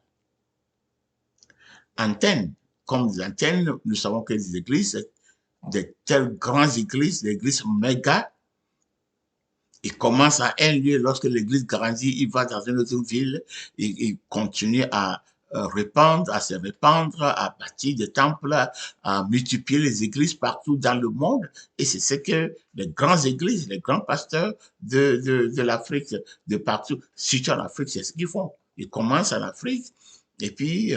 Antennes, comme des antennes, nous savons que les églises, de telles grandes églises, l'église méga, il commence à un lieu, lorsque l'église grandit, il va dans une autre ville, il continue à répandre, à se répandre, à bâtir des temples, à multiplier les églises partout dans le monde. Et c'est ce que les grandes églises, les grands pasteurs de l'Afrique, de partout, surtout en Afrique, c'est ce qu'ils font. Ils commencent en Afrique et puis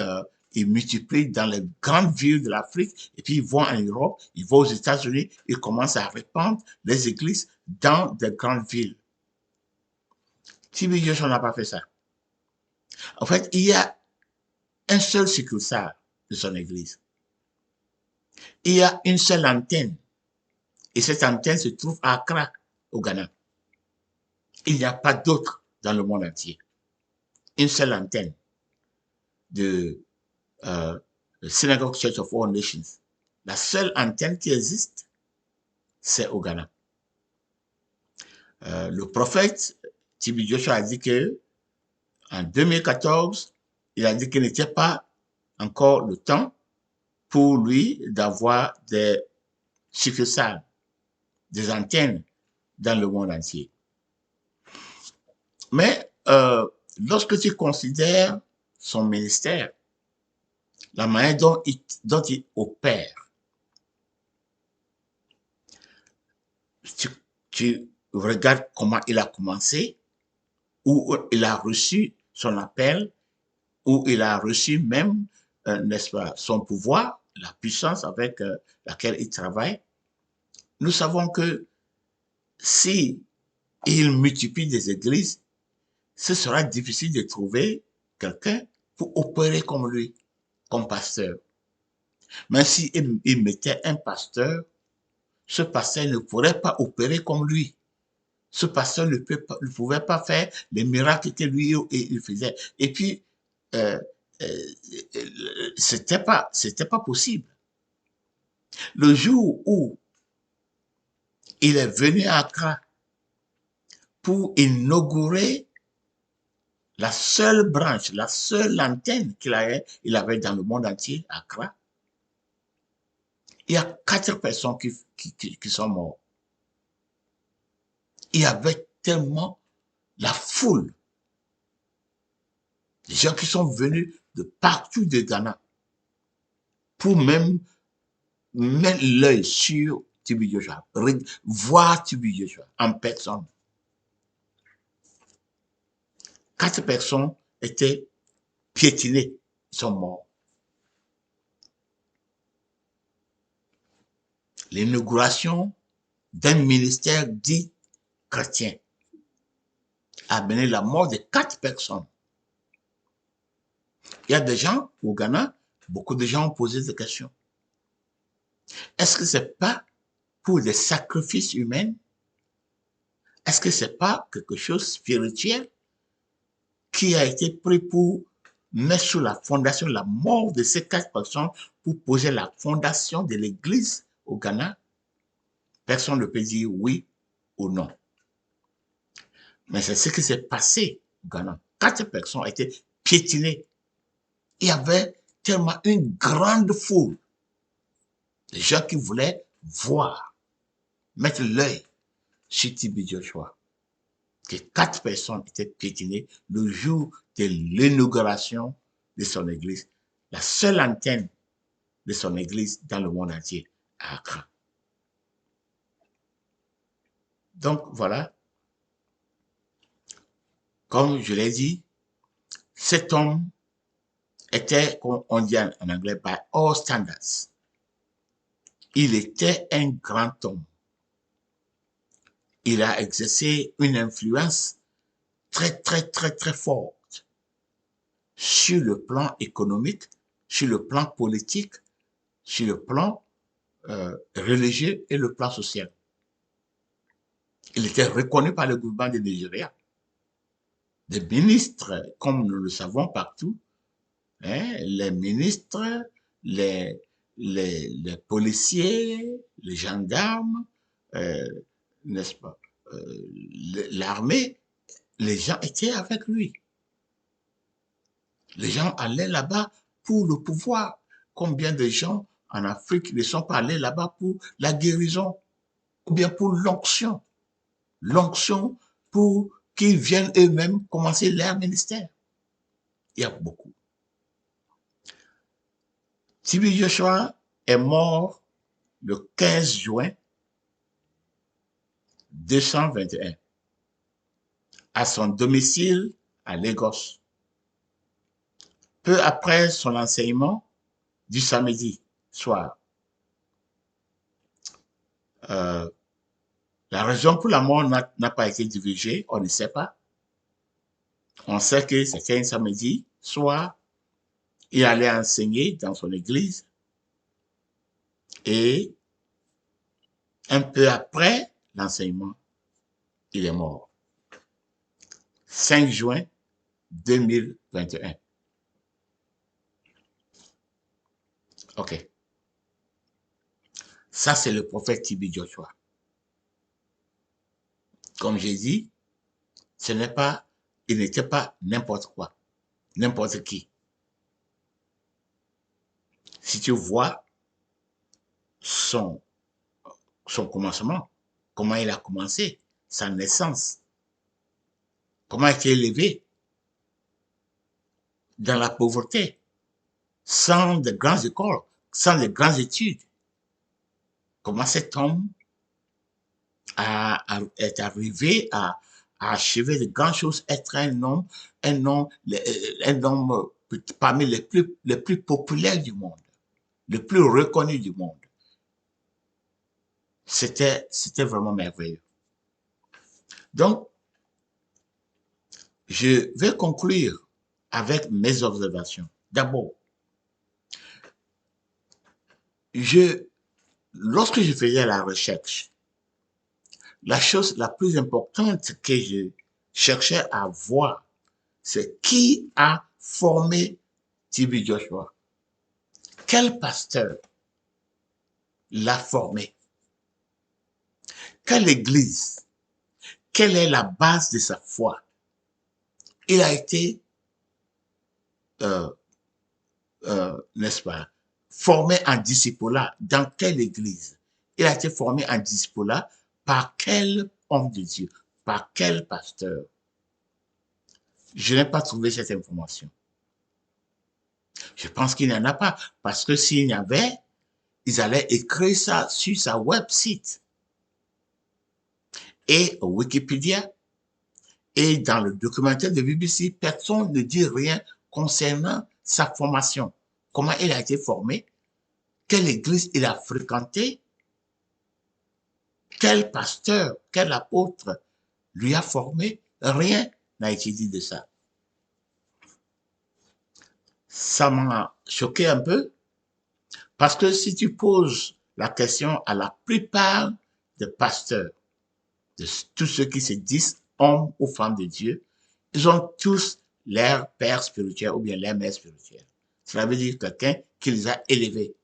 ils multiplient dans les grandes villes de l'Afrique et puis ils vont en Europe, ils vont aux États-Unis, ils commencent à répandre les églises dans des grandes villes. TB Joshua n'a pas fait ça. En fait, il y a un seul succursale de son église. Il y a une seule antenne. Et cette antenne se trouve à Accra, au Ghana. Il n'y a pas d'autre dans le monde entier. une seule antenne de Synagogue Church of All Nations. La seule antenne qui existe, c'est au Ghana. Le prophète T.B. Joshua a dit que en 2014, il a dit qu'il n'était pas encore le temps pour lui d'avoir des succursales, des antennes dans le monde entier. Mais lorsque tu considères son ministère, la manière dont il opère, tu regardes comment il a commencé, où il a reçu son appel, où il a reçu même, n'est-ce pas, son pouvoir, la puissance avec laquelle il travaille. Nous savons que si il multiplie des églises, ce sera difficile de trouver quelqu'un pour opérer comme lui, comme pasteur. Mais si il mettait un pasteur, ce pasteur ne pourrait pas opérer comme lui. Ce pasteur ne pouvait pas faire les miracles que lui il faisait. Et puis, c'était pas possible. Le jour où il est venu à Accra pour inaugurer la seule branche, la seule antenne qu'il avait dans le monde entier, à Accra, il y a 4 personnes qui sont mortes. Il y avait tellement la foule, des gens qui sont venus de partout de Ghana pour même mettre l'œil sur T.B. Joshua, voir T.B. Joshua en personne. 4 personnes étaient piétinées, ils sont morts. L'inauguration d'un ministère dit chrétien a mené la mort de 4 personnes. Il y a des gens au Ghana, beaucoup de gens ont posé des questions. Est-ce que c'est pas pour des sacrifices humains? Est-ce que c'est pas quelque chose de spirituel qui a été pris pour mettre sur la fondation la mort de ces 4 personnes pour poser la fondation de l'église au Ghana? Personne ne peut dire oui ou non. Mais c'est ce qui s'est passé au Ghana. 4 personnes ont été piétinées. Il y avait tellement une grande foule de gens qui voulaient voir, mettre l'œil sur T.B. Joshua, que 4 personnes étaient piétinées le jour de l'inauguration de son église, la seule antenne de son église dans le monde entier, à Accra. Donc voilà, comme je l'ai dit, cet homme était, comme on dit en anglais, by all standards. Il était un grand homme. Il a exercé une influence très, très, très, très forte sur le plan économique, sur le plan politique, sur le plan religieux et le plan social. Il était reconnu par le gouvernement du Nigeria. Des ministres, comme nous le savons partout, hein, les ministres, les policiers, les gendarmes, n'est-ce pas, l'armée, les gens étaient avec lui. Les gens allaient là-bas pour le pouvoir. Combien de gens en Afrique ne sont pas allés là-bas pour la guérison ou bien pour l'onction? L'onction pour qu'ils viennent eux-mêmes commencer leur ministère. Il y a beaucoup. T.B. Joshua est mort le 15 juin 221 à son domicile à Lagos. Peu après son enseignement du samedi soir. La raison pour la mort n'a pas été divulguée, on ne sait pas. On sait que c'était un samedi soir, il allait enseigner dans son église et un peu après l'enseignement, il est mort. 5 juin 2021. OK. Ça, c'est le prophète TB Joshua. Comme j'ai dit, il n'était pas n'importe quoi, n'importe qui. Si tu vois son, son commencement, comment il a commencé, sa naissance, comment il a été élevé dans la pauvreté, sans de grandes écoles, sans de grandes études, comment cet homme est arrivé à achever de grandes choses, être un homme parmi les plus populaires du monde, le plus reconnu du monde. C'était vraiment merveilleux. Donc, je vais conclure avec mes observations. D'abord, lorsque je faisais la recherche, la chose la plus importante que je cherchais à voir, c'est qui a formé TB Joshua. Quel pasteur l'a formé? Quelle église? Quelle est la base de sa foi? Il a été, euh, n'est-ce pas, formé en discipulat. Dans quelle église? Il a été formé en discipulat par quel homme de Dieu? Par quel pasteur? Je n'ai pas trouvé cette information. Je pense qu'il n'y en a pas. Parce que s'il y en avait, ils allaient écrire ça sur sa website. Et Wikipédia, et dans le documentaire de BBC, personne ne dit rien concernant sa formation. Comment il a été formé, quelle église il a fréquenté, quel pasteur, quel apôtre lui a formé, rien n'a été dit de ça. Ça m'a choqué un peu, parce que si tu poses la question à la plupart des pasteurs, de tous ceux qui se disent hommes ou femmes de Dieu, ils ont tous leur père spirituel ou bien leur mère spirituelle. Cela veut dire quelqu'un qui les a élevés.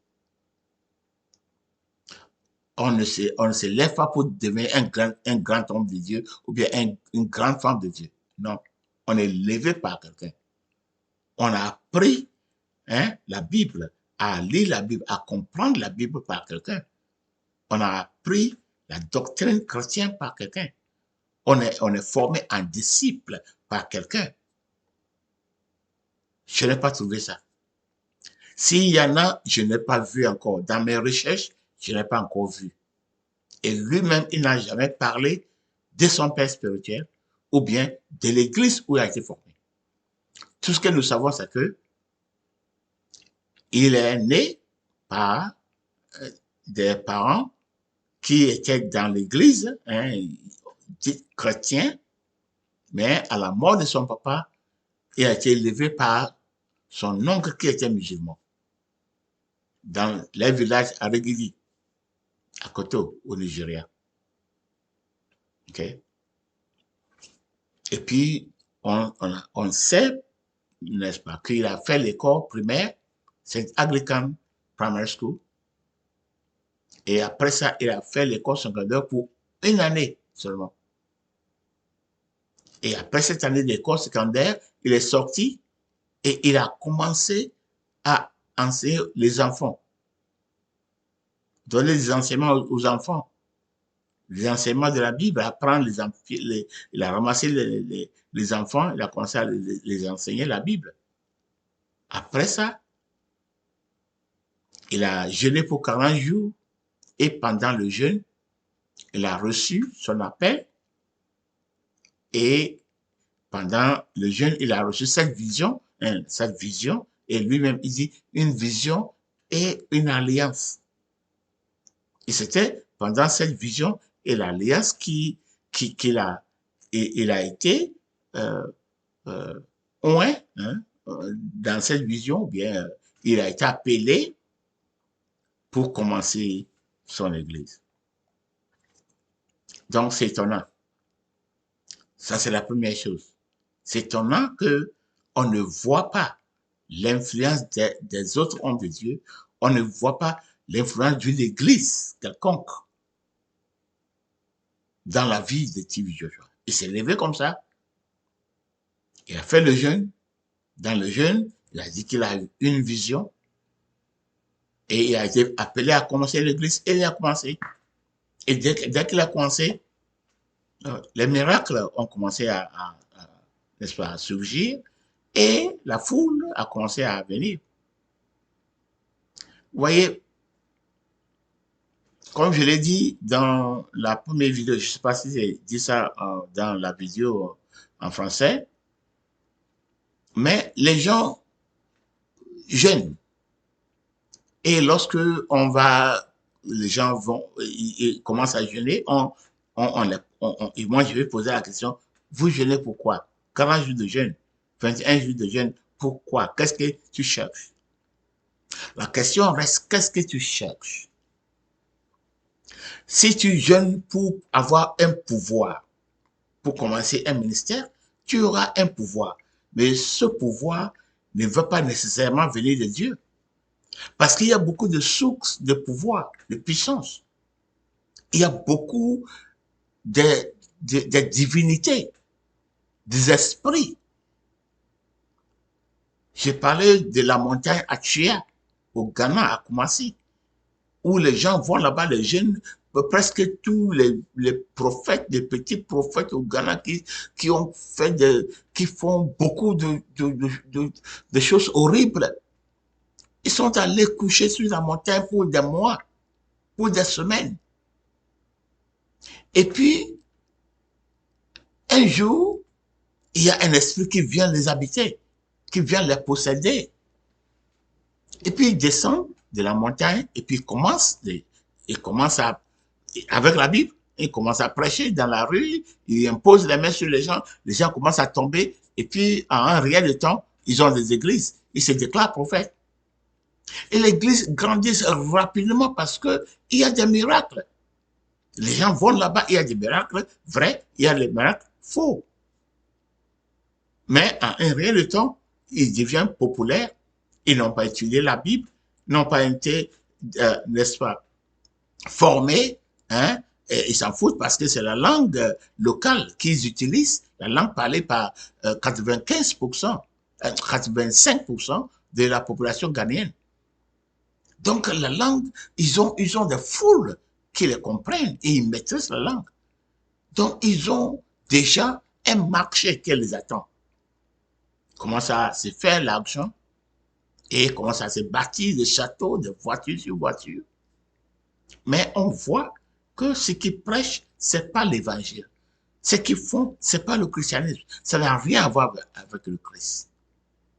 On ne se lève pas pour devenir un grand homme de Dieu ou bien une grande femme de Dieu. Non, on est élevé par quelqu'un. On a appris la Bible, à lire la Bible, à comprendre la Bible par quelqu'un. On a appris la doctrine chrétienne par quelqu'un. On est formé en disciple par quelqu'un. Je n'ai pas trouvé ça. S'il y en a, je n'ai pas vu encore. Dans mes recherches, je n'ai pas encore vu. Et lui-même, il n'a jamais parlé de son père spirituel ou bien de l'église où il a été formé. Tout ce que nous savons, c'est que il est né par des parents qui étaient dans l'église, dit chrétien, mais à la mort de son papa, il a été élevé par son oncle qui était musulman dans les villages à Regidi, à Koto, au Nigeria. Okay? Et puis, on sait, n'est-ce pas, qu'il a fait l'école primaire, c'est Anglican Primary School. Et après ça, il a fait l'école secondaire pour une année seulement. Et après cette année d'école secondaire, il est sorti et il a commencé à enseigner les enfants. Donner des enseignements aux enfants. Les enseignements de la Bible, apprendre il a ramassé les enfants, il a commencé à les enseigner la Bible. Après ça, il a jeûné pour 40 jours et pendant le jeûne, il a reçu son appel et pendant le jeûne, il a reçu cette vision et lui-même, il dit une vision et une alliance. Et c'était pendant cette vision et l'alliance qu'il il a été euh, euh, oint dans cette vision, ou bien il a été appelé pour commencer son église. Donc c'est étonnant. Ça, c'est la première chose. C'est étonnant qu'on ne voit pas l'influence des autres hommes de Dieu, on ne voit pas l'influence d'une église quelconque dans la vie de T.B. Joshua. Il s'est levé comme ça, il a fait le jeûne. Dans le jeûne, il a dit qu'il a eu une vision et il a été appelé à commencer l'église et il a commencé. Et dès qu'il a commencé, les miracles ont commencé n'est-ce pas, à surgir et la foule a commencé à venir. Vous voyez, comme je l'ai dit dans la première vidéo, je ne sais pas si j'ai dit ça dans la vidéo en français, mais les gens jeûnent. Et lorsque les gens ils commencent à jeûner, et moi je vais poser la question, vous jeûnez pourquoi? 40 jours de jeûne, 21 jours de jeûne, pourquoi? Qu'est-ce que tu cherches? La question reste, qu'est-ce que tu cherches? Si tu jeûnes pour avoir un pouvoir, pour commencer un ministère, tu auras un pouvoir. Mais ce pouvoir ne veut pas nécessairement venir de Dieu. Parce qu'il y a beaucoup de sources de pouvoir, de puissance. Il y a beaucoup de divinités, des esprits. J'ai parlé de la montagne Achia, au Ghana, à Kumasi, où les gens vont là-bas, les jeunes, presque tous les prophètes, les petits prophètes au Ghana qui font beaucoup de choses horribles. Ils sont allés coucher sur la montagne pour des mois, pour des semaines. Et puis, un jour, il y a un esprit qui vient les habiter, qui vient les posséder. Et puis, il descend de la montagne et puis il commence avec la Bible, il commence à prêcher dans la rue, il impose les mains sur les gens commencent à tomber et puis, en un rien de temps, ils ont des églises, ils se déclarent prophètes. Et l'église grandit rapidement parce qu'il y a des miracles. Les gens vont là-bas, il y a des miracles vrais, il y a des miracles faux. Mais en un réel temps, ils deviennent populaires. Ils n'ont pas étudié la Bible, n'ont pas été, n'est-ce pas, formés, hein, et ils s'en foutent parce que c'est la langue locale qu'ils utilisent, la langue parlée par 95%, 85% de la population ghanéenne. Donc la langue, ils ont des foules qui les comprennent et ils maîtrisent la langue. Donc ils ont déjà un marché qui les attend. Comment ça se fait l'argent et comment ça se bâtit des châteaux, de voiture sur voiture. Mais on voit que ce qu'ils prêchent, c'est pas l'évangile. Ce qu'ils font, c'est pas le christianisme. Ça n'a rien à voir avec le Christ.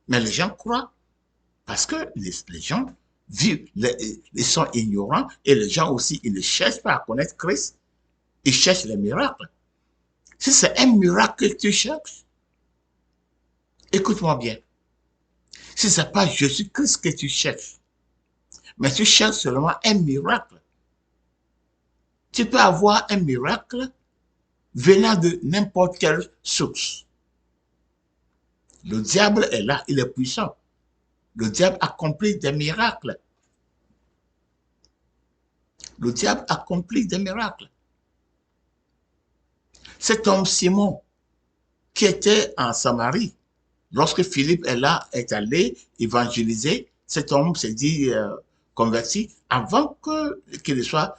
Mais les gens croient parce que les gens vivent, ils sont ignorants et les gens aussi, ils ne cherchent pas à connaître Christ. Ils cherchent les miracles. Si c'est un miracle que tu cherches, écoute-moi bien. Si ce n'est pas Jésus-Christ que tu cherches, mais tu cherches seulement un miracle, tu peux avoir un miracle venant de n'importe quelle source. Le diable est là, il est puissant. Le diable accomplit des miracles. Le diable accomplit des miracles. Cet homme Simon, qui était en Samarie, lorsque Philippe est allé évangéliser, cet homme s'est dit converti. Avant qu'il soit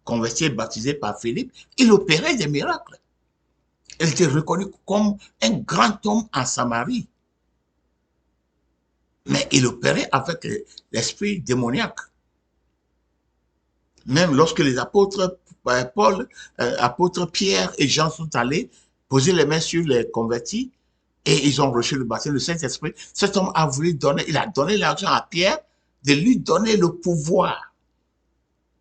converti et baptisé par Philippe, il opérait des miracles. Il était reconnu comme un grand homme en Samarie. Mais il opérait avec l'esprit démoniaque. Même lorsque les apôtres apôtres Pierre et Jean sont allés poser les mains sur les convertis et ils ont reçu le baptême du Saint-Esprit, cet homme a voulu il a donné l'argent à Pierre de lui donner le pouvoir.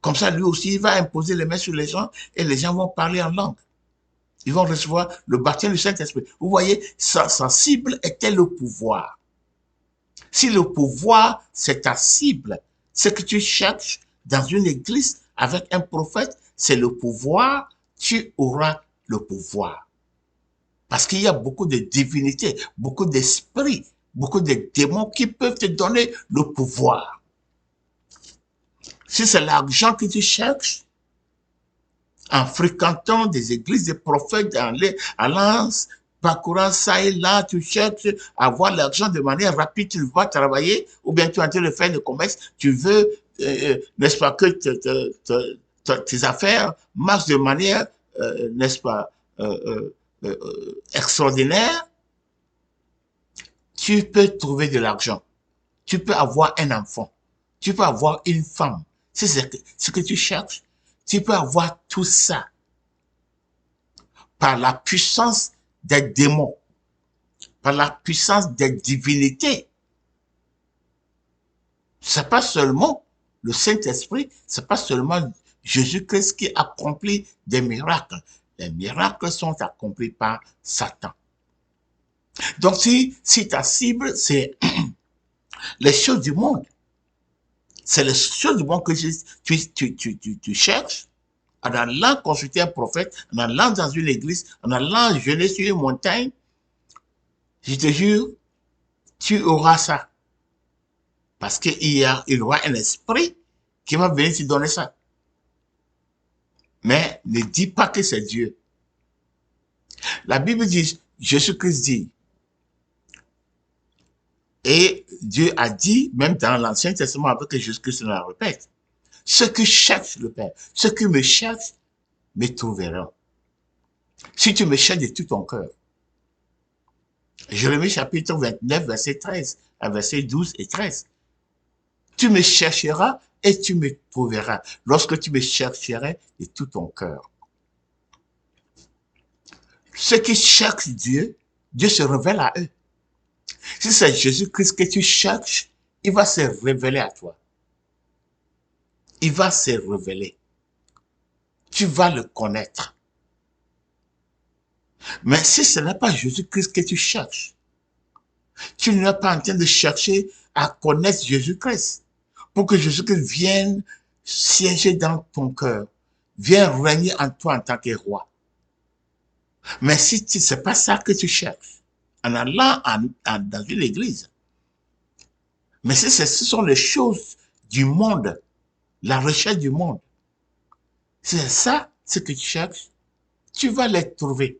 Comme ça, lui aussi, il va imposer les mains sur les gens et les gens vont parler en langue. Ils vont recevoir le baptême du Saint-Esprit. Vous voyez, sa cible était le pouvoir. Si le pouvoir, c'est ta cible, ce que tu cherches dans une église avec un prophète, c'est le pouvoir, tu auras le pouvoir. Parce qu'il y a beaucoup de divinités, beaucoup d'esprits, beaucoup de démons qui peuvent te donner le pouvoir. Si c'est l'argent que tu cherches, en fréquentant des églises, des prophètes, en allant parcourant ça et là, tu cherches à avoir l'argent de manière rapide, tu vas travailler, ou bien tu es en train de faire le commerce, tu veux, n'est-ce pas, que tes affaires marchent de manière, n'est-ce pas, extraordinaire, tu peux trouver de l'argent, tu peux avoir un enfant, tu peux avoir une femme, c'est ce que tu cherches, tu peux avoir tout ça par la puissance des démons, par la puissance des divinités. C'est pas seulement le Saint-Esprit, c'est pas seulement Jésus-Christ qui accomplit des miracles. Les miracles sont accomplis par Satan. Donc, si ta cible, c'est les choses du monde, c'est les choses du monde que tu cherches, en allant consulter un prophète, en allant dans une église, en allant jeûner sur une montagne, je te jure, tu auras ça. Parce qu'il y aura un esprit qui va venir te donner ça. Mais ne dis pas que c'est Dieu. La Bible dit, Jésus-Christ dit, et Dieu a dit, même dans l'Ancien Testament, avec que Jésus-Christ nous la répète, ceux qui cherchent le Père, ceux qui me cherchent, me trouveront. Si tu me cherches de tout ton cœur. Jérémie chapitre 29, verset 13, à verset 12 et 13. Tu me chercheras et tu me trouveras, lorsque tu me chercherais de tout ton cœur. Ceux qui cherchent Dieu, Dieu se révèle à eux. Si c'est Jésus-Christ que tu cherches, il va se révéler à toi. Il va se révéler. Tu vas le connaître. Mais si ce n'est pas Jésus-Christ que tu cherches, tu n'es pas en train de chercher à connaître Jésus-Christ pour que Jésus-Christ vienne siéger dans ton cœur, vienne régner en toi en tant que roi. Mais si ce n'est pas ça que tu cherches, en allant dans une église, mais si ce sont les choses du monde, la recherche du monde, si c'est ça ce que tu cherches, tu vas les trouver.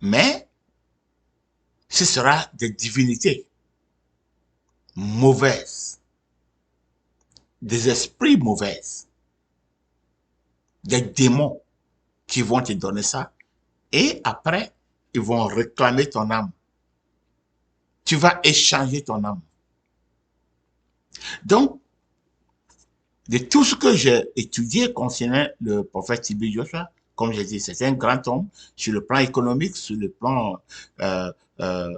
Mais ce sera des divinités mauvaises, des esprits mauvaises, des démons qui vont te donner ça. Et après, ils vont réclamer ton âme. Tu vas échanger ton âme. Donc, de tout ce que j'ai étudié concernant le prophète T.B. Joshua, comme j'ai dit, c'est un grand homme sur le plan économique, sur le plan, euh, euh,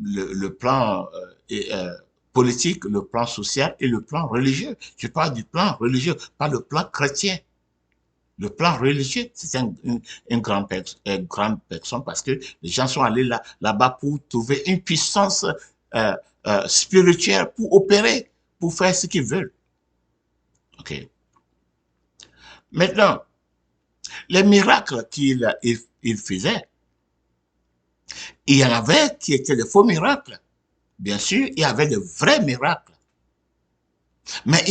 le plan politique, le plan social et le plan religieux. Je parle du plan religieux, pas le plan chrétien. Le plan religieux, c'est une grande personne parce que les gens sont allés là-bas pour trouver une puissance spirituelle, pour opérer, pour faire ce qu'ils veulent. OK. Maintenant, les miracles qu'il faisait, il y en avait qui étaient de faux miracles. Bien sûr, il y avait de vrais miracles. Mais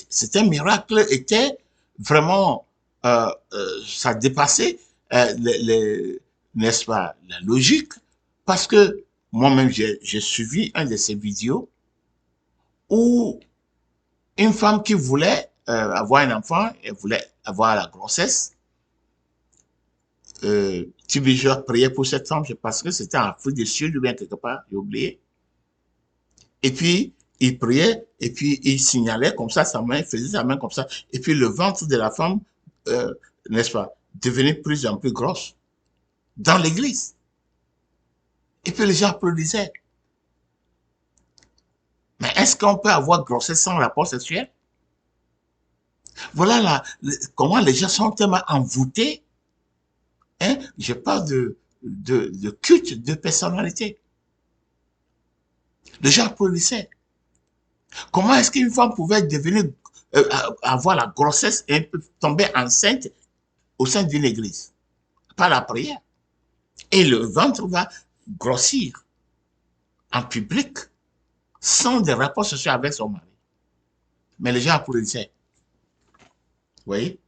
certains miracles étaient vraiment, ça dépassait n'est-ce pas, la logique, parce que moi-même, j'ai suivi un de ces vidéos où une femme qui voulait avoir un enfant, elle voulait avoir la grossesse, T.B. Joshua priait pour cette femme, je pense que c'était en Afrique du Sud ou bien quelque part, j'ai oublié. Et puis, il priait, et puis il signalait comme ça sa main, il faisait sa main comme ça, et puis le ventre de la femme, n'est-ce pas, devenait de plus en plus grosse dans l'église. Et puis les gens applaudissaient. Mais est-ce qu'on peut avoir grossesse sans rapport sexuel? Voilà comment les gens sont tellement envoûtés. Hein? Je parle de culte de personnalité. Les gens applaudissaient. Comment est-ce qu'une femme pouvait devenir, avoir la grossesse et tomber enceinte au sein d'une église? par la prière. Et le ventre va grossir en public, sans des rapports sociaux avec son mari. Mais les gens applaudissaient. Vous voyez?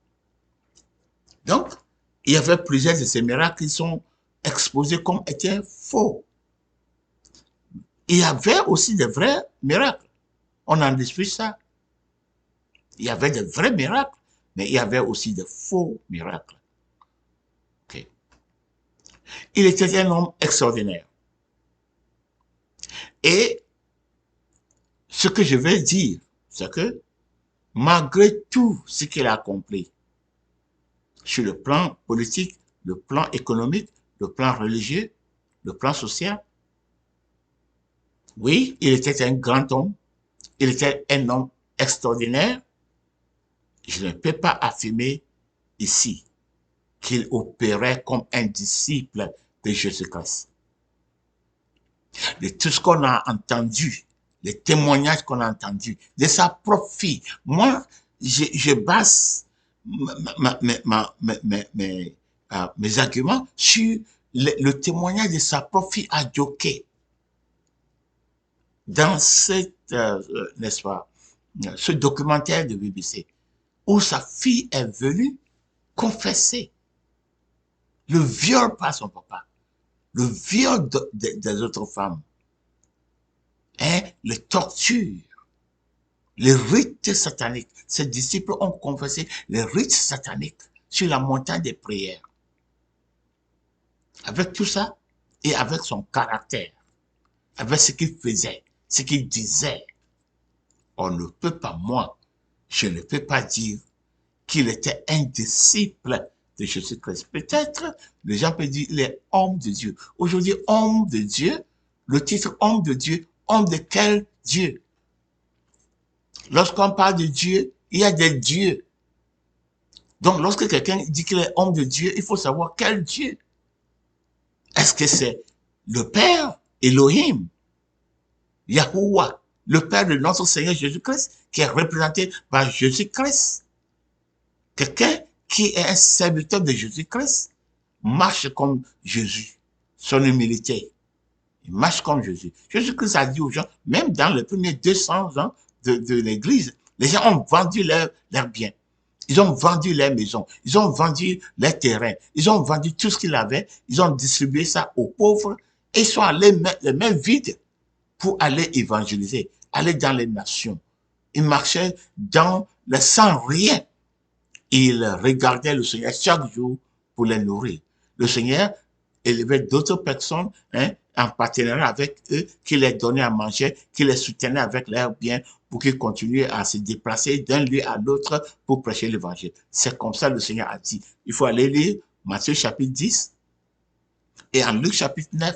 Donc, il y avait plusieurs de ces miracles qui sont exposés comme étant faux. Il y avait aussi de vrais miracles. On en dispute ça. Il y avait de vrais miracles, mais il y avait aussi de faux miracles. Okay. Il était un homme extraordinaire. Et ce que je vais dire, c'est que malgré tout ce qu'il a accompli, sur le plan politique, le plan économique, le plan religieux, le plan social, oui, il était un grand homme, il était un homme extraordinaire. Je ne peux pas affirmer ici qu'il opérait comme un disciple de Jésus-Christ. De tout ce qu'on a entendu, les témoignages qu'on a entendus, de sa propre fille. Moi, je base mes arguments sur le témoignage de sa propre fille à Joké. Dans cette, n'est-ce pas, ce documentaire de BBC, où sa fille est venue confesser le viol par son papa, le viol des autres femmes, hein, les tortures, les rites sataniques. Ses disciples ont confessé les rites sataniques sur la montagne des prières. Avec tout ça, et avec son caractère, avec ce qu'il faisait, ce qu'il disait, on ne peut pas, moi, je ne peux pas dire qu'il était un disciple de Jésus-Christ. Peut-être, les gens peuvent dire, il est homme de Dieu. Aujourd'hui, homme de Dieu, le titre homme de Dieu, homme de quel Dieu? Lorsqu'on parle de Dieu, il y a des dieux. Donc, lorsque quelqu'un dit qu'il est homme de Dieu, il faut savoir quel Dieu. Est-ce que c'est le Père, Elohim, Yahuwah, le Père de notre Seigneur Jésus-Christ, qui est représenté par Jésus-Christ? Quelqu'un qui est un serviteur de Jésus-Christ marche comme Jésus, son humilité. Il marche comme Jésus. Jésus-Christ a dit aux gens, même dans les premiers 200 ans de l'Église, les gens ont vendu leurs biens. Ils ont vendu leurs maisons. Ils ont vendu leurs terrains. Ils ont vendu tout ce qu'ils avaient. Ils ont distribué ça aux pauvres et ils sont allés mettre les mains vides pour aller évangéliser, aller dans les nations. Ils marchaient dans les sans rien. Ils regardaient le Seigneur chaque jour pour les nourrir. Le Seigneur élevait d'autres personnes, hein, en partenariat avec eux, qui les donnaient à manger, qui les soutenaient avec leurs biens pour qu'ils continuaient à se déplacer d'un lieu à l'autre pour prêcher l'évangile. C'est comme ça le Seigneur a dit. Il faut aller lire Matthieu chapitre 10 et en Luc chapitre 9.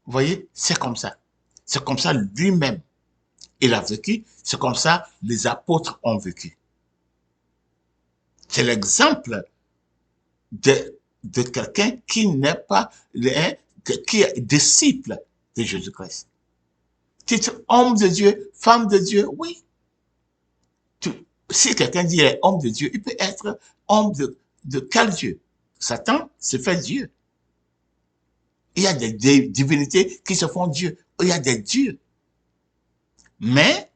Vous voyez, c'est comme ça. C'est comme ça lui-même il a vécu, c'est comme ça les apôtres ont vécu. C'est l'exemple de quelqu'un qui n'est pas, qui est disciple de Jésus-Christ. Titre homme de Dieu, femme de Dieu, oui. Si quelqu'un dit homme de Dieu, il peut être homme de quel Dieu? Satan se fait Dieu. Il y a des divinités qui se font Dieu. Il y a des dieux. Mais,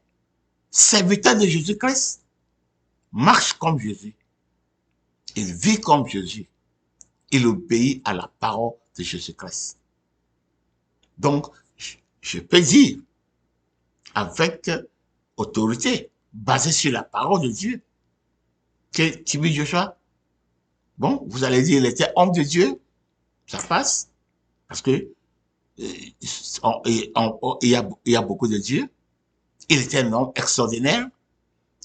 serviteur de Jésus-Christ, marche comme Jésus. Il vit comme Jésus. Il obéit à la parole de Jésus-Christ. Donc, je peux dire, avec autorité, basée sur la parole de Dieu, que Tibie Joshua, bon, vous allez dire, il était homme de Dieu, ça passe, parce que il y a beaucoup de dieux. Il était un homme extraordinaire.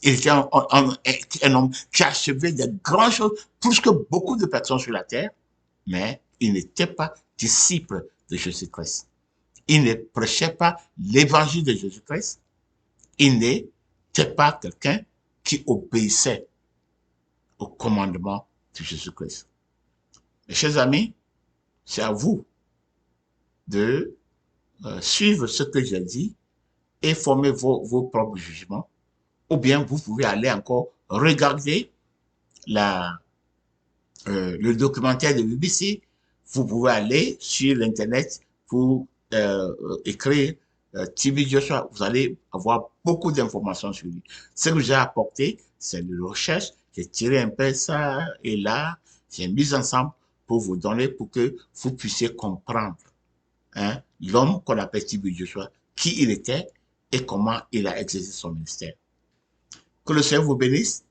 Il était un homme qui achevait de grandes choses, plus que beaucoup de personnes sur la terre, mais il n'était pas disciple de Jésus-Christ. Il ne prêchait pas l'évangile de Jésus-Christ. Il n'était pas quelqu'un qui obéissait au commandement de Jésus-Christ. Mes chers amis, c'est à vous de suivre ce que j'ai dit et former vos propres jugements. Ou bien vous pouvez aller encore regarder le documentaire de BBC, vous pouvez aller sur l'Internet pour écrire TB Joshua. Vous allez avoir beaucoup d'informations sur lui. Ce que j'ai apporté, c'est de la recherche. J'ai tiré un peu ça et là, j'ai mis ensemble pour vous donner, pour que vous puissiez comprendre hein, l'homme qu'on appelle TB Joshua, qui il était et comment il a exercé son ministère. Que le Seigneur vous bénisse.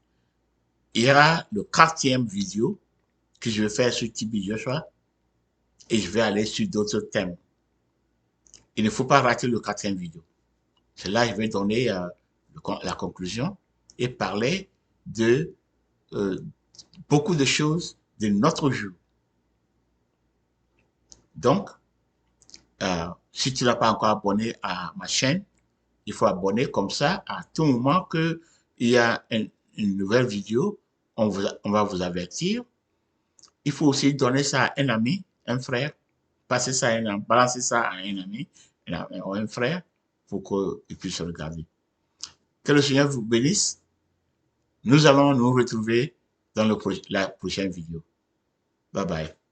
Il y aura le 4e vidéo que je vais faire sur TB Joshua et je vais aller sur d'autres thèmes. Il ne faut pas rater le 4e vidéo. C'est là que je vais donner la conclusion et parler de euh, beaucoup de choses de notre jour. Donc, si tu n'as pas encore abonné à ma chaîne, il faut abonner comme ça à tout moment qu'il y a une nouvelle vidéo, on va vous avertir. Il faut aussi donner ça à un ami, un frère, passer ça à un ami, balancer ça à un ami, un frère, pour qu'il puisse regarder. Que le Seigneur vous bénisse. Nous allons nous retrouver dans la prochaine vidéo. Bye bye.